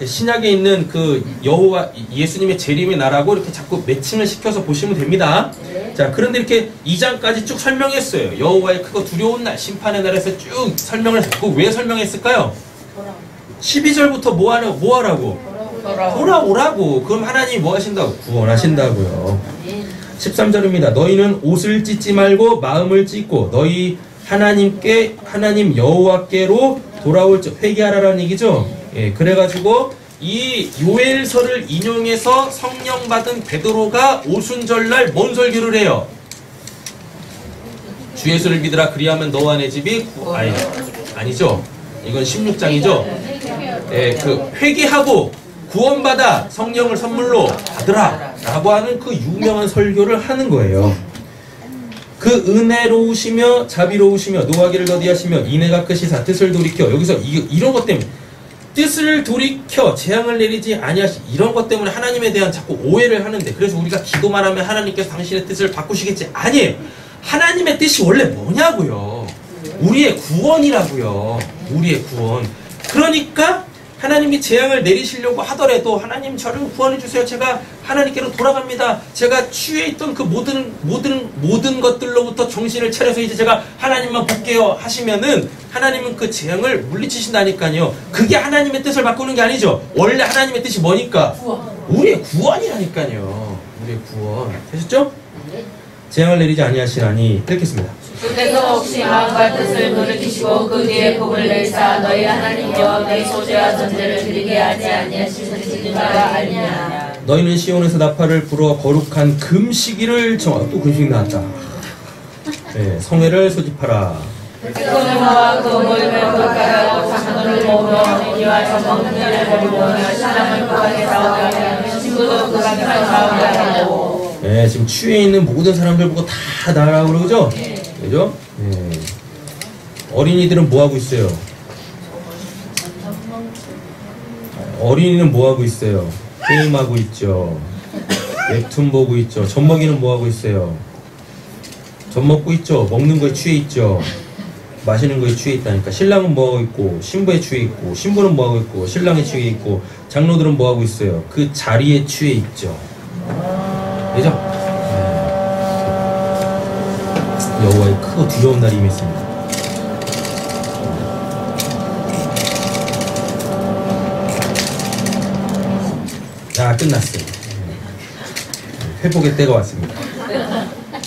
신약에 있는 그 여호와 예수님의 재림의 날하고 이렇게 자꾸 매칭을 시켜서 보시면 됩니다. 자, 그런데 이렇게 2장까지 쭉 설명했어요. 여호와의 크고 두려운 날, 심판의 날에서 쭉 설명을 했고, 왜 설명했을까요? 12절부터 뭐 하라고? 돌아오라고. 그럼 하나님이 뭐 하신다고? 구원하신다고요. 13절입니다. 너희는 옷을 찢지 말고 마음을 찢고 너희 하나님 여호와께로 돌아올 적 회개하라라는 얘기죠. 예, 그래가지고 이 요엘서를 인용해서 성령 받은 베드로가 오순절날 뭔 설교를 해요? 주 예수를 믿으라 그리하면 너와 내 집이 아니죠. 이건 16장이죠. 예, 그 회개하고 구원받아 성령을 선물로 받으라 라고 하는 그 유명한 설교를 하는 거예요. 그 은혜로우시며 자비로우시며 노하기를 더디하시며 인애가 크시사 뜻을 돌이켜, 여기서 이런 것 때문에 뜻을 돌이켜 재앙을 내리지 아니하시, 이런 것 때문에 하나님에 대한 자꾸 오해를 하는데, 그래서 우리가 기도만 하면 하나님께서 당신의 뜻을 바꾸시겠지. 아니에요. 하나님의 뜻이 원래 뭐냐고요. 우리의 구원이라고요. 우리의 구원. 그러니까 하나님이 재앙을 내리시려고 하더라도 하나님 저를 구원해 주세요. 제가 하나님께로 돌아갑니다. 제가 취해 있던 그 모든 것들로부터 정신을 차려서 이제 제가 하나님만 볼게요 하시면은 하나님은 그 재앙을 물리치신다니까요. 그게 하나님의 뜻을 바꾸는 게 아니죠. 원래 하나님의 뜻이 뭐니까? 우리의 구원이라니까요. 우리의 구원. 되셨죠? 재앙을 내리지 아니하시나니. 읽겠습니다.
주께서 혹시 마음과 뜻을 돌이키시고 그 뒤에 복을 내리사 너희 하나님여 너희 소재와 전제를 드리게 하지 아니하시는 바가 아니냐.
너희는 시온에서 나팔을 불어 거룩한 금시기를 정하. 또 금식 나왔다. 네, 성회를 소집하라.
그놈과 그 모임을 거룩하라고 장로를 모으며 이와 전먹는자를 모으며 신랑을 구하게 싸우며 친구도 그 강한 싸우게 하고.
네, 지금 취해 있는 모든 사람들 보고 다 나라고 그러죠? 그죠? 네. 어린이들은 뭐 하고 있어요? 어린이는 뭐 하고 있어요? 게임하고 있죠. 웹툰 보고 있죠. 젖먹이는 뭐 하고 있어요? 젖 먹고 있죠. 먹는 거에 취해 있죠. 마시는 거에 취해 있다니까. 신랑은 뭐 하고 있고, 신부에 취해 있고, 신부는 뭐 하고 있고, 신랑에 취해 있고, 장로들은 뭐 하고 있어요? 그 자리에 취해 있죠. 그죠? 여호와의 크고 두려운 날이 임했습니다. 자, 끝났어요. 회복의 때가 왔습니다.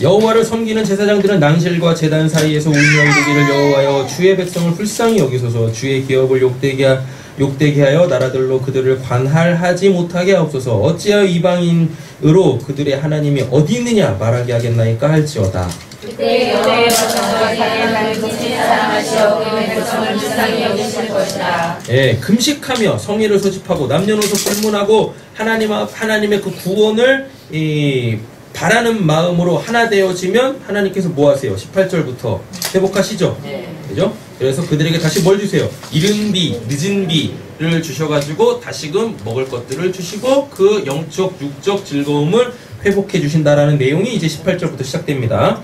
여호와를 섬기는 제사장들은 낭실과 제단 사이에서 울며 이르기를 여호와여 주의 백성을 불쌍히 여기소서, 주의 기업을 욕되게 하여 나라들로 그들을 관할하지 못하게 하옵소서. 어찌하여 이방인으로 그들의 하나님이 어디 있느냐 말하게 하겠나이까 할지어다.
그때 여호와의 백성을 사랑하는 그분이 사랑하시어 그의 백성을 불쌍히 여기실 것이다.
예, 금식하며 성의를 소집하고 남녀노소 불문하고 하나님의 그 구원을 바라는 마음으로 하나 되어지면 하나님께서 뭐 하세요? 18절부터 회복하시죠?
네.
그죠? 그래서 그들에게 다시 뭘 주세요? 이른 비, 늦은 비를 주셔가지고 다시금 먹을 것들을 주시고 그 영적, 육적 즐거움을 회복해 주신다라는 내용이 이제 18절부터 시작됩니다.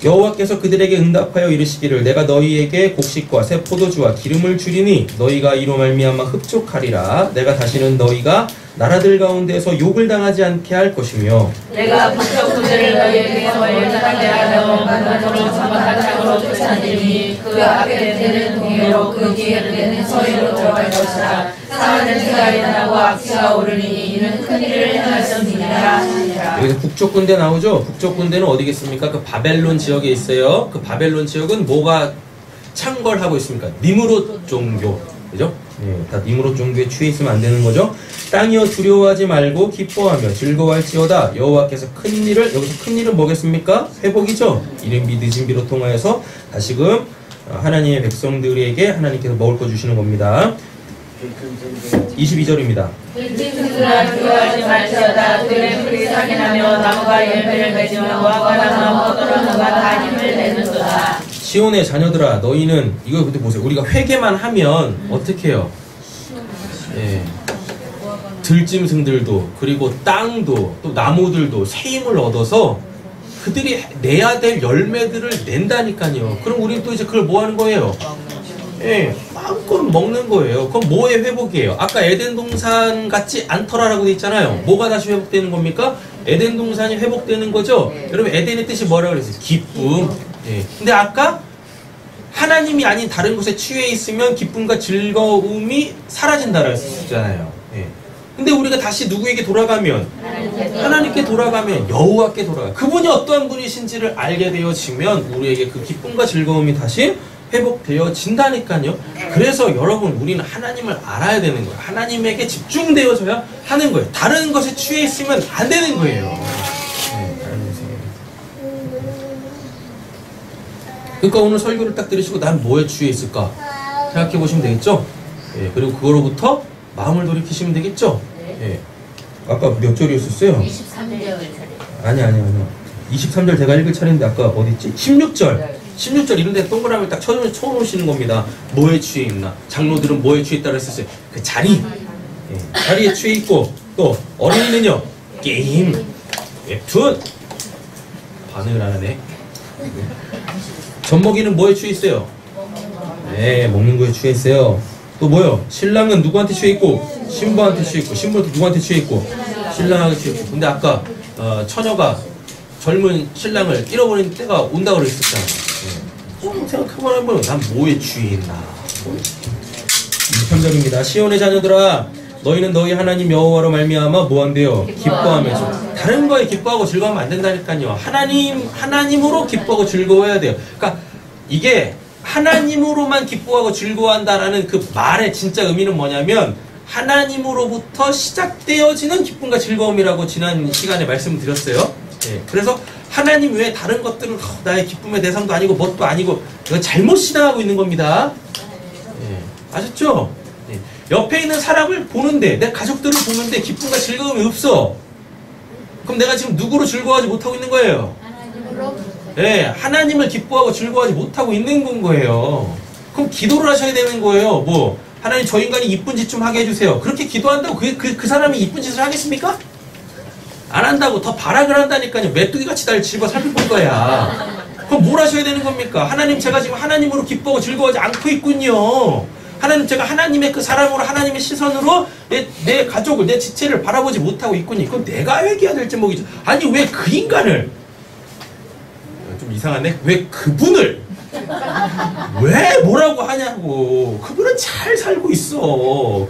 여호와께서 그들에게 응답하여 이르시기를 내가 너희에게 곡식과 새 포도주와 기름을 주리니 너희가 이로 말미암아 흡족하리라. 내가 다시는 너희가 나라들 가운데서 욕을 당하지 않게 할 것이며
내가 북쪽 군대를 너희에게서 멀리하게 하여 만반으로 전방하장으로 쫓아내니 그 앞에 되는 동해로 그 뒤에 되는 서해로 들어갈 것이라. 상하는 태가 일어나고 악취가 오르니 이는 큰 일을 행하셨느니라 하니라.
여기서 북쪽 군대 나오죠? 북쪽 군대는 어디겠습니까? 그 바벨론 지역에 있어요. 그 바벨론 지역은 뭐가 창궐하고 있습니까? 니므롯 종교. 그죠? 예, 다 니므롯 종교에 취해 있으면 안 되는 거죠. 땅이여 두려워하지 말고 기뻐하며 즐거워할지어다. 여호와께서 큰 일을, 여기서 큰 일은 뭐겠습니까? 회복이죠. 이른 비 늦은 비로 통하여서 다시금 하나님의 백성들에게 하나님께서 먹을 거 주시는 겁니다. 22절입니다.
들들들아 두려워하지 말지어다. 들의 풀이 사기 나며 나무가 열매를 맺으며 무화과나무와 포도나무가 다 힘을 내는도다.
시온의 자녀들아 너희는 이거 그때 보세요. 우리가 회개만 하면 어떻게 해요? 예. 들짐승들도 그리고 땅도 또 나무들도 새 힘을 얻어서 그들이 내야 될 열매들을 낸다니까요. 그럼 우리는 또 이제 그걸 뭐 하는 거예요? 예, 마음껏 먹는 거예요. 그럼 뭐의 회복이에요? 아까 에덴 동산 같지 않더라라고 돼 있잖아요. 뭐가 다시 회복되는 겁니까? 에덴 동산이 회복되는 거죠. 여러분 에덴의 뜻이 뭐라고 그랬어요? 기쁨. 예. 근데 아까 하나님이 아닌 다른 곳에 취해 있으면 기쁨과 즐거움이 사라진다라고 했잖아요. 예. 근데 우리가 다시 누구에게 돌아가면 하나님께 돌아가면 여호와께 돌아가. 그분이 어떠한 분이신지를 알게 되어지면 우리에게 그 기쁨과 즐거움이 다시 회복되어진다니까요. 그래서 여러분 우리는 하나님을 알아야 되는 거예요. 하나님에게 집중되어져야 하는 거예요. 다른 것에 취해 있으면 안 되는 거예요. 네, 그러니까 오늘 설교를 딱 들으시고 난 뭐에 취해 있을까 생각해 보시면 되겠죠. 예, 그리고 그거로부터 마음을 돌이키시면 되겠죠. 예. 아까 몇 절이었었어요?
23절.
아니 23절 제가 읽을 차례인데 아까 어딨지? 16절 16절 이런 데 동그라미를 딱 쳐놓으시는 겁니다. 뭐에 취해 있나? 장로들은 뭐에 취해 있다고 했었어요? 그 자리. 예, 자리에 취해 있고 또 어린이는요? 게임, 웹툰. 반응을 안 하네. 젖먹이는 뭐에 취해 있어요? 네, 먹는 거에 취해 있어요. 또 뭐요? 신랑은 누구한테 취해 있고 신부한테 취해 있고 신부는 누구한테 취해 있고 신랑한테 취해 있고. 근데 아까 처녀가 젊은 신랑을 잃어버린 때가 온다고 그랬었잖아요. 생각해보면 난 뭐에 취해 있나? 23절입니다. 시온의 자녀들아 너희는 너희 하나님 여호와로 말미암아 뭐한대요? 기뻐하면서. 다른 거에 기뻐하고 즐거워하면 안 된다니까요. 하나님으로 기뻐하고 즐거워해야 돼요. 그러니까 이게 하나님으로만 기뻐하고 즐거워한다라는 그 말의 진짜 의미는 뭐냐면 하나님으로부터 시작되어지는 기쁨과 즐거움이라고 지난 시간에 말씀드렸어요. 예, 그래서 하나님 외에 다른 것들은 나의 기쁨의 대상도 아니고 뭣도 아니고 이거 잘못 신앙하고 있는 겁니다. 예, 아셨죠? 예, 옆에 있는 사람을 보는데 내 가족들을 보는데 기쁨과 즐거움이 없어. 그럼 내가 지금 누구로 즐거워하지 못하고 있는 거예요? 예, 하나님을 기뻐하고 즐거워하지 못하고 있는 건 거예요. 그럼 기도를 하셔야 되는 거예요. 뭐 하나님 저 인간이 이쁜 짓 좀 하게 해주세요. 그렇게 기도한다고 그 사람이 이쁜 짓을 하겠습니까? 안 한다고 더 발악을 한다니까요. 메뚜기같이 날 집어 살펴볼 거야. 그럼 뭘 하셔야 되는 겁니까? 하나님 제가 지금 하나님으로 기뻐하고 즐거워하지 않고 있군요. 하나님 제가 하나님의 그 사랑으로 하나님의 시선으로 내 가족을 내 지체를 바라보지 못하고 있군요. 그럼 내가 회개해야 될 제목이죠. 아니 왜 그 인간을 좀 이상하네. 왜 그분을 왜 뭐라고 하냐고. 그분은 잘 살고 있어.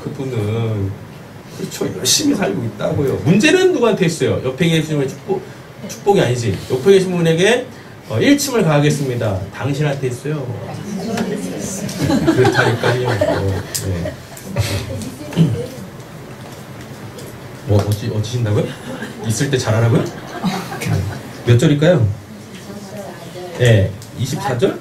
그분은 그렇죠. 열심히 살고 있다고요. 문제는 누구한테 있어요? 옆에 계신 분의 축복이 아니지. 옆에 계신 분에게 1침을 가하겠습니다. 당신한테 있어요. 그렇다니까요. 네. 뭐 어찌신다고요? 있을 때 잘하라고요? 몇 절일까요? 네, 24절?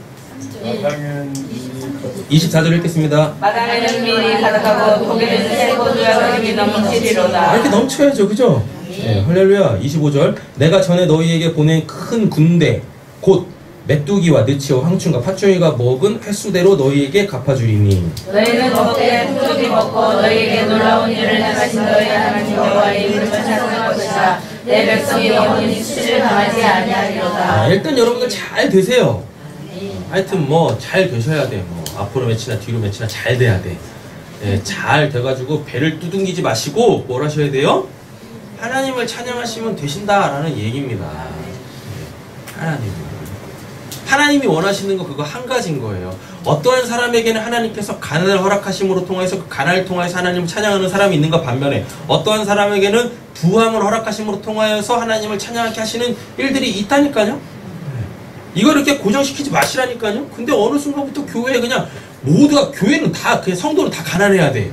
24절 읽겠습니다.
마당에는 밀이 가득하고 독에는 새고두야 흙이 넘치리로다.
이렇게 넘쳐야죠. 그죠? 네, 할렐루야. 25절. 내가 전에 너희에게 보낸 큰 군대 곧 메뚜기와 느치와 황충과 팥종이가 먹은 횟수대로 너희에게 갚아주리니.
너희는 먹되 풍족히 먹고 너희에게 놀라운 일을 행하신 너희 하나님 여호와의 이름을 찬송할 것이다. 내 백성이 영원히 수치를 당하지 아니하리로다.
일단 여러분들 잘 되세요. 하여튼 뭐 잘 되셔야 돼. 뭐 앞으로 몇이나 뒤로 몇이나 잘 돼야 돼. 예, 잘 돼가지고 배를 두둥기지 마시고 뭘 하셔야 돼요? 하나님을 찬양하시면 되신다라는 얘기입니다. 하나님이 원하시는 거 그거 한 가지인 거예요. 어떠한 사람에게는 하나님께서 가난을 허락하심으로 통해서 그 가난을 통해서 하나님을 찬양하는 사람이 있는가 반면에 어떠한 사람에게는 부함을 허락하심으로 통하여서 하나님을 찬양하게 하시는 일들이 있다니까요. 이걸 이렇게 고정시키지 마시라니까요. 근데 어느 순간부터 교회에 그냥 모두가 교회는 다 그냥 성도는 다 가난해야 돼.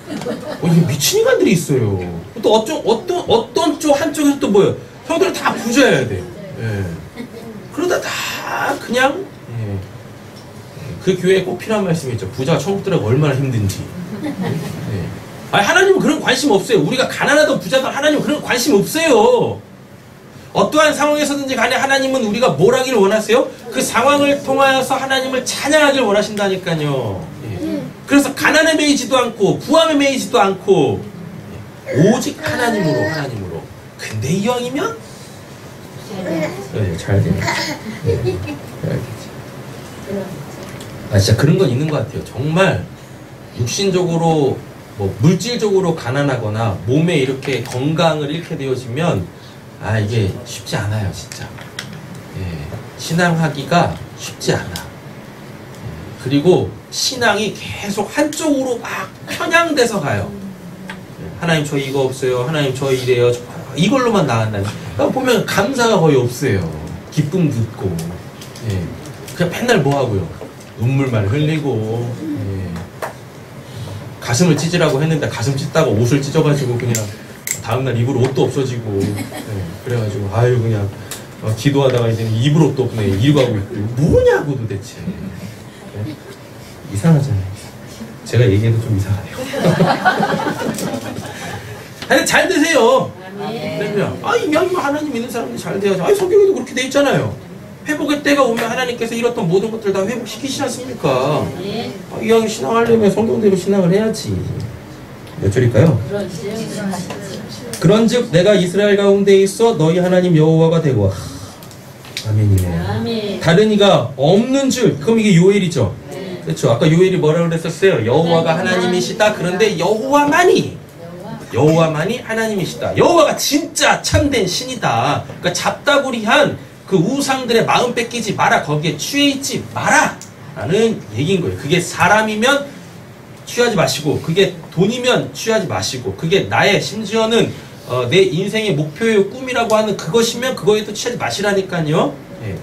이게 미친 인간들이 있어요. 또 어떤 쪽 한쪽에서 또 뭐예요? 성도를 다 부자여야 돼. 예. 그러다 다 그냥 예. 그 교회에 꼭 필요한 말씀이 있죠. 부자가 천국 들어가기 얼마나 힘든지. 예. 아니, 하나님은 그런 관심 없어요. 우리가 가난하던 부자든 하나님은 그런 관심 없어요. 어떠한 상황에서든지 간에 하나님은 우리가 뭘 하길 원하세요? 그 상황을 통하여서 하나님을 찬양하길 원하신다니까요. 예. 그래서 가난에 매이지도 않고 부함에 매이지도 않고 오직 하나님으로. 근데 이왕이면 네, 잘 되네. 네, 진짜 그런 건 있는 것 같아요. 정말 육신적으로 뭐 물질적으로 가난하거나 몸에 이렇게 건강을 잃게 되어지면 이게 쉽지 않아요, 진짜. 예, 신앙하기가 쉽지 않아. 그리고 신앙이 계속 한쪽으로 막 편향돼서 가요. 하나님 저 이거 없어요. 하나님 저 이래요. 이걸로만 나간다니. 보면 감사가 거의 없어요. 기쁨도 없고. 예. 그냥 맨날 뭐 하고요. 눈물만 흘리고. 예. 가슴을 찢으라고 했는데 가슴 찢다가 옷을 찢어가지고 그냥 다음날 입을 옷도 없어지고. 예. 그래가지고 그냥 기도하다가 이제는 입을 옷도 없네. 이러고 하고 있고. 뭐냐고 도대체. 예. 이상하잖아요. 제가 얘기해도 좀 이상하네요. 하여튼 잘 되세요. 이왕이면 하나님 믿는 사람들이 잘 돼야죠. 성경에도 그렇게 돼 있잖아요. 회복의 때가 오면 하나님께서 잃었던 모든 것들 다 회복시키시지 않습니까? 이왕 신앙하려면 성경대로 신앙을 해야지. 몇 절일까요? 그런즉 내가 이스라엘 가운데 있어 너희 하나님 여호와가 되고. 아멘이네. 다른 이가 없는 줄. 그럼 이게 요엘이죠. 그렇죠. 아까 요엘이 뭐라고 그랬었어요? 여호와가 하나님이시다. 그런데 여호와만이 하나님이시다. 여호와가 진짜 참된 신이다. 그러니까 잡다구리한 그 우상들의 마음 뺏기지 마라. 거기에 취해 있지 마라. 라는 얘기인 거예요. 그게 사람이면 취하지 마시고, 그게 돈이면 취하지 마시고, 그게 나의 심지어는 내 인생의 목표의 꿈이라고 하는 그것이면 그거에도 취하지 마시라니까요. 예.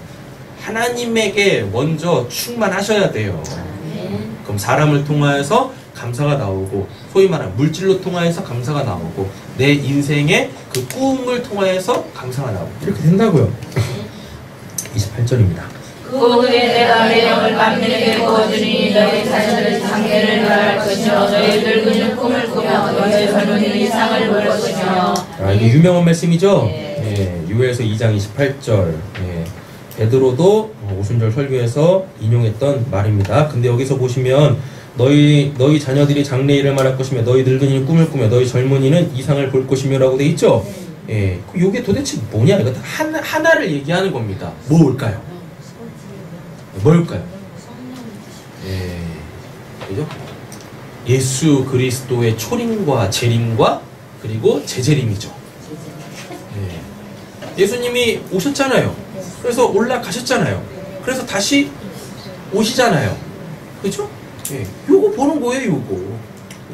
하나님에게 먼저 충만하셔야 돼요. 그럼 사람을 통하여서 감사가 나오고, 소위 말하는 물질로 통하여서 감사가 나오고, 내 인생의 그 꿈을 통하여서 감사가 나오고, 이렇게 된다고요. 28절입니다.
그 후에 내가 내 영을 만민에게 부어주니 너희 자녀들의 장래를 말할 것이며 너희 늙은이는 꿈을 꾸며 너희 젊은이는 이상을 볼 것이며.
이게 유명한 말씀이죠. 예, 유에서 2장 28절. 예, 베드로도 오순절 설교에서 인용했던 말입니다. 근데 여기서 보시면 너희 자녀들이 장래 일을 말할 것이며 너희 늙은이는 꿈을 꾸며 너희 젊은이는 이상을 볼 것이며라고 돼 있죠. 예, 이게 도대체 뭐냐? 이거 하나를 얘기하는 겁니다. 뭘까요? 뭘까요? 예, 그죠? 예수 그리스도의 초림과 재림과 그리고 재재림이죠. 예. 예수님이 오셨잖아요. 그래서 올라가셨잖아요. 그래서 다시 오시잖아요. 그죠? 예. 요거 보는 거예요, 요거.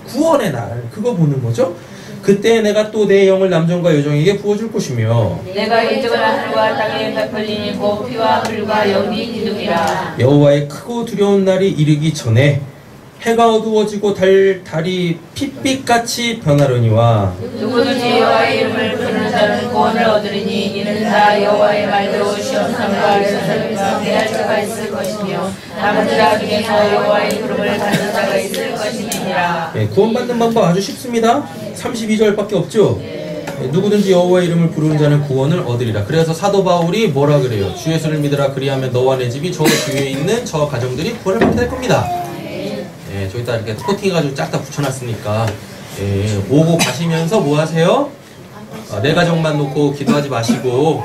구원의 날, 그거 보는 거죠. 그때 내가 또 내 영을 남정과 여종에게 부어줄 것이며
내가 이적을 하늘과 땅에 베풀리니 곧 피와 불과 영이 기둥이라.
여호와의 크고 두려운 날이 이르기 전에 해가 어두워지고 달이 핏빛같이 변하려니와
누구든지 여호와의 이름을 부르는 자는 구원을 얻으리니 이는 다 여호와의 말대로 시험삼과 예루살렘과 대할 자가 있을 것이며 남은 자 중에서 여호와의 이름을 받는 자가 있을 것이니라.
네, 구원받는 방법 아주 쉽습니다. 32절밖에 없죠. 누구든지 여호와의 이름을 부르는 자는 구원을 얻으리라. 그래서 사도 바울이 뭐라 그래요? 주 예수를 믿으라. 그리하면 너와 내 집이 저 주위에 있는 저 가정들이 구원을 받게 될 겁니다. 예, 저기다 이렇게 코팅해가지고 쫙 다 붙여놨으니까 예, 오고 가시면서 뭐 하세요? 내 가정만 놓고 기도하지 마시고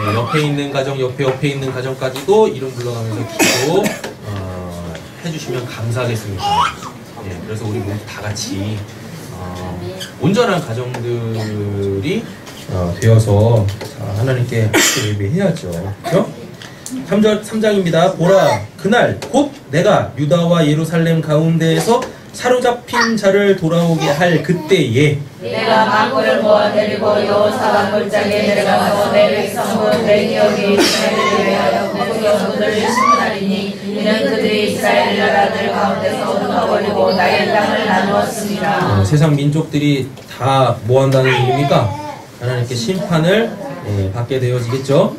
예, 옆에 있는 가정, 옆에 있는 가정까지도 이름 불러가면서 기도 해주시면 감사하겠습니다. 그래서 우리 모두 다 같이 온전한 가정들이 되어서 하나님께 예배해야죠. 그렇죠? 3장입니다. 보라, 그날 곧 내가 유다와 예루살렘 가운데에서 사로잡힌 자를 돌아오게 할 그때에
내가 만군을 모아 데리고 여호사밧 골짜기에 내려가서 내 백성은 내 기업이 이스라엘을 위하여 거기서 그들을 심문하리니 이는 그들이 이스라엘 나라들 가운데서 흩어버리고 나의 땅을 나누었습니다.
세상 민족들이 다 뭐 한다는 얘기입니까? 하나님께 심판을 받게 되어지겠죠.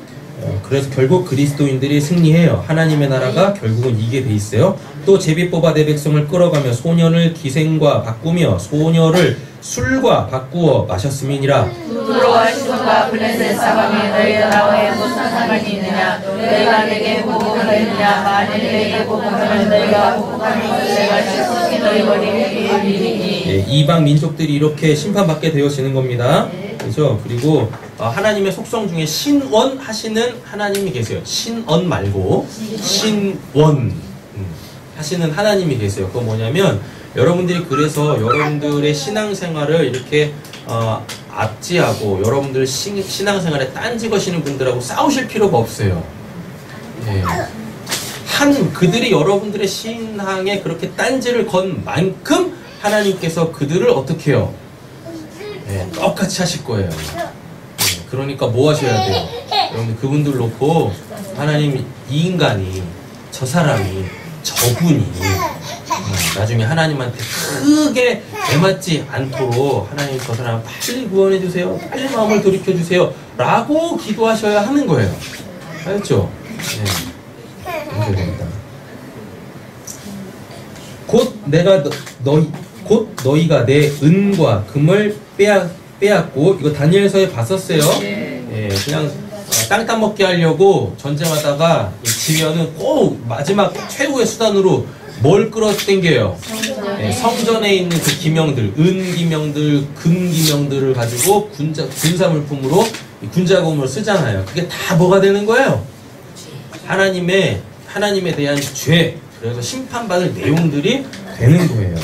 그래서 결국 그리스도인들이 승리해요. 하나님의 나라가 결국은 이게 돼 있어요. 또 제비 뽑아 내 백성을 끌어가며 소년을 기생과 바꾸며 소녀를 술과 바꾸어 마셨음이니라.
두로와 시돈과 블레셋 사방에 너희 나와의 무슨 상관이 있느냐? 너희가 내게 보복하겠느냐? 만일 내게 보복하면 너희가 보복하는 것을 내가 실속히 너희 머리에 이르리니.
이방 민족들이 이렇게 심판받게 되어지는 겁니다. 그렇죠? 그리고 하나님의 속성 중에 신원 하시는 하나님이 계세요. 신언 말고 신원 하시는 하나님이 계세요. 그건 뭐냐면 여러분들이 그래서 여러분들의 신앙생활을 이렇게 압지하고 여러분들 신앙생활에 딴지 거시는 분들하고 싸우실 필요가 없어요. 그들이 여러분들의 신앙에 그렇게 딴지를 건 만큼 하나님께서 그들을 어떻게 해요? 똑같이 하실 거예요. 그러니까 뭐 하셔야 돼요? 여러분 그분들 놓고 하나님 이 인간이 저 사람이 저분이 나중에 하나님한테 크게 애맞지 않도록 하나님 저 사람 빨리 구원해 주세요. 빨리 마음을 돌이켜 주세요. 라고 기도하셔야 하는 거예요. 알겠죠? 이렇게 됩니다. 곧 너희가 내 은과 금을 빼앗고 이거 다니엘서에 봤었어요. 그냥 땅 따먹게 하려고 전쟁하다가 지면은 꼭 마지막 최후의 수단으로 뭘 끌어당겨요? 성전에 있는 그 기명들, 은기명들, 금기명들을 가지고 군사물품으로 군자금으로 쓰잖아요. 그게 다 뭐가 되는 거예요? 하나님에 대한 죄, 그래서 심판받을 내용들이 되는 거예요.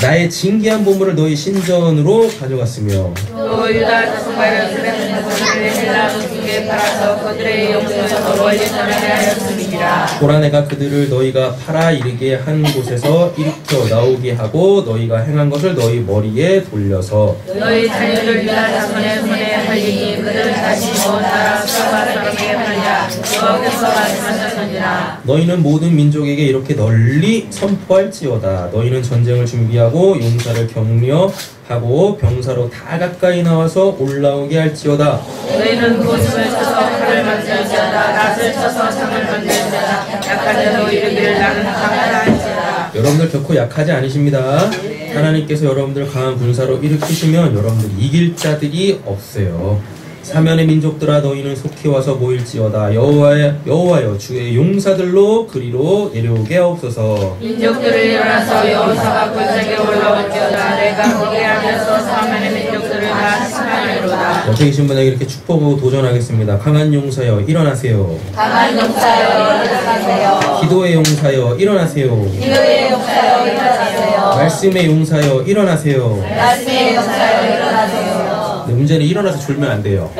나의 진귀한 보물을 너희 신전으로 가져갔으며
또 유다 자손과 예루살렘 자손들을 헬라 노숙에 팔아서 그들의 영수에서 멀리 떠나게 하였음이니라.
보라 내가 그들을 너희가 팔아 이르게 한 곳에서 일으켜 나오게 하고 너희가 행한 것을 너희 머리에 돌려서
너희 자녀를 유다 자손의 손에 팔리니 그들은 다시 먼 나라 수라바 사람에게 팔리라. 여호와께서 말씀하셨느니라.
너희는 모든 민족에게 이렇게 널리 선포할지어다. 너희는 전쟁을 준비하고 용사를 격려하고 병사로 다 가까이 나와서 올라오게 할지어다.
너희는 고슴을 쳐서 칼을 만들지어다. 낫을 쳐서 창을 만들지어다. 약한 자도 이르기를 나는 강하다 할지어다.
여러분들 결코 약하지 않으십니다. 하나님께서 여러분들 강한 군사로 일으키시면 여러분들 이길 자들이 없어요. 사면의 민족들아 너희는 속히 와서 모일지어다. 여호와여 주의 용사들로 그리로 내려오게 하옵소서.
민족들을 일어나서 여호사밧 골짜기에 올라올지어다. 내가 거기에 앉아서 사면의 민족들을 다 심판하리로다.
옆에 계신 분에게 이렇게 축복하고 도전하겠습니다. 강한 용사여 일어나세요.
강한 용사여 일어나세요.
기도의 용사여 일어나세요.
기도의 용사여 일어나세요.
말씀의 용사여 일어나세요.
말씀의 용사여 일어나세요.
근데 문제는 일어나서 졸면 안 돼요.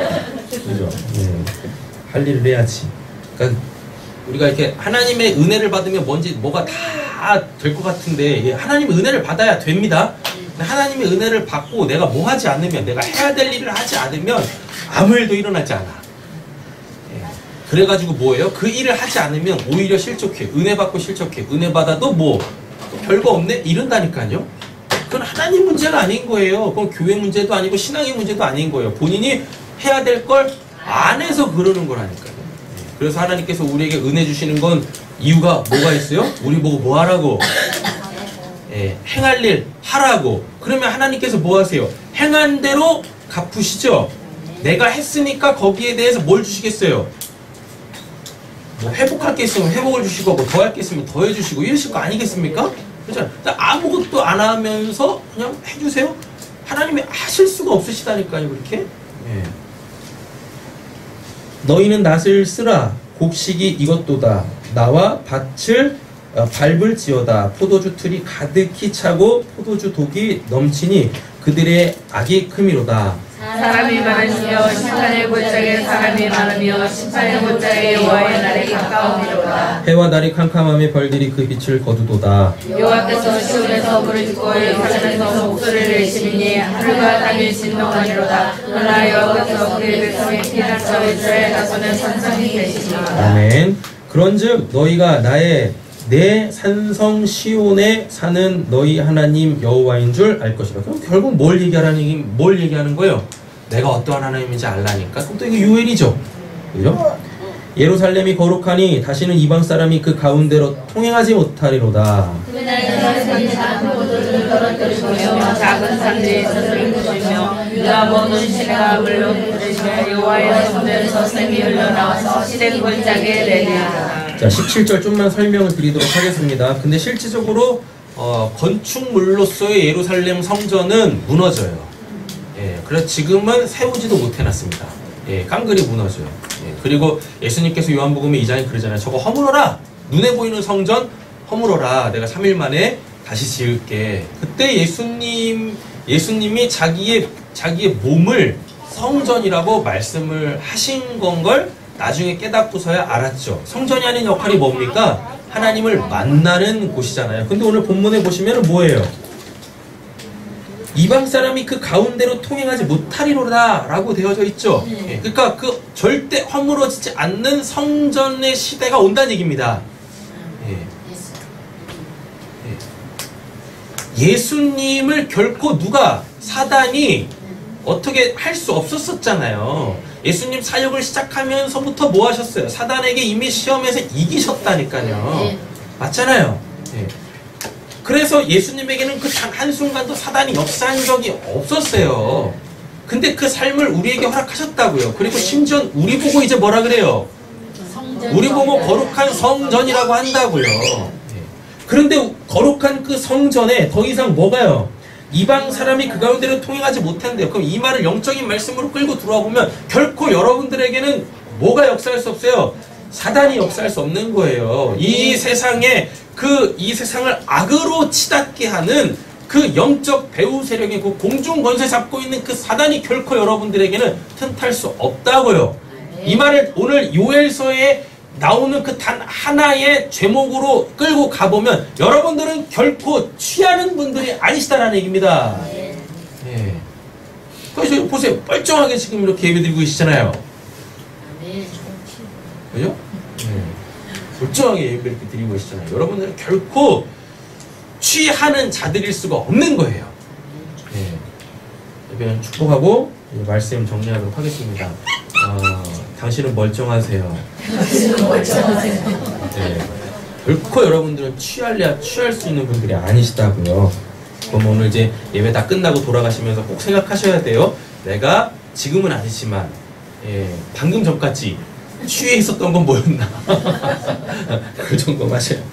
그죠? 할 일을 해야지. 그러니까 우리가 이렇게 하나님의 은혜를 받으면 뭐가 다 될 것 같은데 하나님의 은혜를 받아야 됩니다. 근데 하나님의 은혜를 받고 내가 뭐 하지 않으면 내가 해야 될 일을 하지 않으면 아무 일도 일어나지 않아. 그래가지고 뭐예요? 그 일을 하지 않으면 오히려 실족해. 은혜 받고 실족해. 은혜 받아도 뭐 별거 없네? 이런다니까요. 그건 하나님 문제가 아닌 거예요. 그건 교회 문제도 아니고 신앙의 문제도 아닌 거예요. 본인이 해야 될 걸 안 해서 그러는 거라니까요. 그래서 하나님께서 우리에게 은혜 주시는 건 이유가 뭐가 있어요? 우리 보고 뭐 하라고? 행할 일 하라고. 그러면 하나님께서 뭐 하세요? 행한 대로 갚으시죠? 내가 했으니까 거기에 대해서 뭘 주시겠어요? 뭐 회복할 게 있으면 회복을 주시고 뭐 더 할 게 있으면 더 해주시고 이러실 거 아니겠습니까? 그렇죠? 아무것도 안 하면서 그냥 해주세요. 하나님이 하실 수가 없으시다니까요, 그렇게. 너희는 낫을 쓰라. 곡식이 이것도다. 나와 밭을 밟을지어다. 포도주 틀이 가득히 차고 포도주 독이 넘치니 그들의 악이 크미로다.
사람이 많으시며 심판의 골짜기에 사람이 많으며 심판의 골짜기에 여호와의 날이 가까우니로다.
해와 달이 캄캄함에 별들이 그 빛을 거두도다.
여호와께서 시온에서 부르짖고 예루살렘에서 목소리를 내시니 하늘과 땅이 진동하니로다. 그러나 여호와께서 그의 백성의 피난처 이스라엘 자손의 산성이 되시니로다.
아멘. 그런즉 너희가 내 산성 시온에 사는 너희 하나님 여호와인 줄 알 것이다. 그럼 결국 뭘 얘기하는 거예요? 내가 어떠한 하나님인지 알라니까. 그럼 또 이게 유엘이죠. 그죠? 예루살렘이 거룩하니 다시는 이방 사람이 그 가운데로 통행하지 못하리로다.
그날에 작은 포도주를 떨어뜨리시며 작은 산들이 서슬을 부시며 유다 모든 시내가 물론 부르시며 여호와의 성전에서 샘이 흘러나와서 시댁 골짜기에 내리리로다.
자, 17절 좀만 설명을 드리도록 하겠습니다. 근데 실질적으로 건축물로서의 예루살렘 성전은 무너져요. 예, 그래서 지금은 세우지도 못해놨습니다. 예, 깡그리 무너져요. 예, 그리고 예수님께서 요한복음에 2장에 그러잖아요. 저거 허물어라. 눈에 보이는 성전 허물어라. 내가 3일 만에 다시 지을게. 그때 예수님이 자기의 몸을 성전이라고 말씀을 하신 건 걸 나중에 깨닫고서야 알았죠. 성전이 아닌 역할이 뭡니까? 하나님을 만나는 곳이잖아요. 근데 오늘 본문에 보시면 뭐예요? 이방 사람이 그 가운데로 통행하지 못하리로다 라고 되어져 있죠. 예, 그러니까 그 절대 허물어지지 않는 성전의 시대가 온다는 얘기입니다. 예수님을 결코 사단이 어떻게 할 수 없었잖아요. 예수님 사역을 시작하면서부터 뭐 하셨어요? 사단에게 이미 시험에서 이기셨다니까요. 맞잖아요. 예. 그래서 예수님에게는 그 단 한순간도 사단이 역사한 적이 없었어요. 근데 그 삶을 우리에게 허락하셨다고요. 그리고 심지어 우리 보고 이제 뭐라 그래요? 우리 보고 거룩한 성전이라고 한다고요. 예. 그런데 거룩한 그 성전에 더 이상 뭐가요? 이방 사람이 그 가운데로 통행하지 못한대요. 그럼 이 말을 영적인 말씀으로 끌고 들어와 보면 결코 여러분들에게는 뭐가 역사할 수 없어요? 사단이 역사할 수 없는 거예요. 이 세상을 악으로 치닫게 하는 그 영적 배후 세력이 그 공중 권세 잡고 있는 그 사단이 결코 여러분들에게는 틈탈 수 없다고요. 이 말을 오늘 요엘서에 나오는 그 단 하나의 제목으로 끌고 가보면 여러분들은 결코 취하는 분들이 아니시다라는 얘기입니다. 예. 그래서 보세요. 뻘쩡하게 지금 이렇게 예배 드리고 계시잖아요. 그죠? 예. 멀쩡하게 예배 이렇게 드리고 계시잖아요. 여러분들은 결코 취하는 자들일 수가 없는 거예요. 예. 예배는 축복하고 말씀 정리하도록 하겠습니다. 당신은 멀쩡하세요.
당신은 멀쩡하세요.
네. 결코 여러분들은 취할 수 있는 분들이 아니시다고요. 그럼 오늘 이제 예배 다 끝나고 돌아가시면서 꼭 생각하셔야 돼요. 내가 지금은 아니지만 방금 전까지 취해 있었던 건 뭐였나. 그 정도 하셔야 돼요.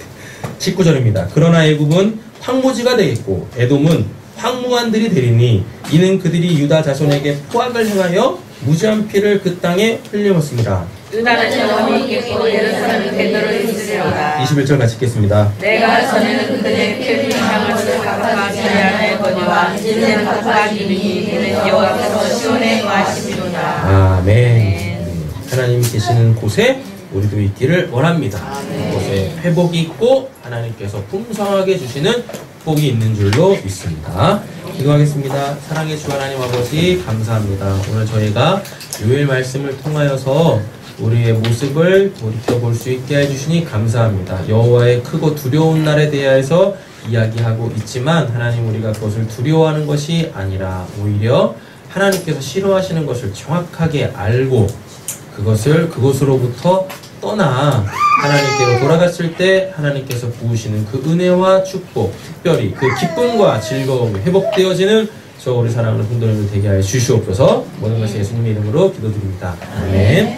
19절입니다. 그러나 애굽은 황무지가 되겠고 에돔은 황무한들이 되리니 이는 그들이 유다 자손에게 포악을 행하여 무지한 피를 그 땅에 흘려먹습니다.
유다는 영원히 있겠고 예루살렘은 대대로 있으리로다.
21절 같이 읽겠습니다.
내가 전에는 그들의 표를 향을 갚아가지 아니하였거니와 이제는 갚아가리니 이는 여호와께서 시온에 거하심이로다.
아멘. 하나님 계시는 곳에 우리도 있기를 원합니다. 그곳에 회복이 있고 하나님께서 풍성하게 주시는 복이 있는 줄로 믿습니다. 기도하겠습니다. 사랑의 주 하나님 아버지 감사합니다. 오늘 저희가 요엘 말씀을 통하여서 우리의 모습을 돌이켜볼 수 있게 해주시니 감사합니다. 여호와의 크고 두려운 날에 대해서 이야기하고 있지만 하나님 우리가 그것을 두려워하는 것이 아니라 오히려 하나님께서 싫어하시는 것을 정확하게 알고 그것으로부터 떠나 하나님께로 돌아갔을 때 하나님께서 부으시는 그 은혜와 축복, 특별히 그 기쁨과 즐거움이 회복되어지는 저 우리 사랑하는 성도님들 되게 하여 주시옵소서. 모든 것이 예수님의 이름으로 기도드립니다. 아멘.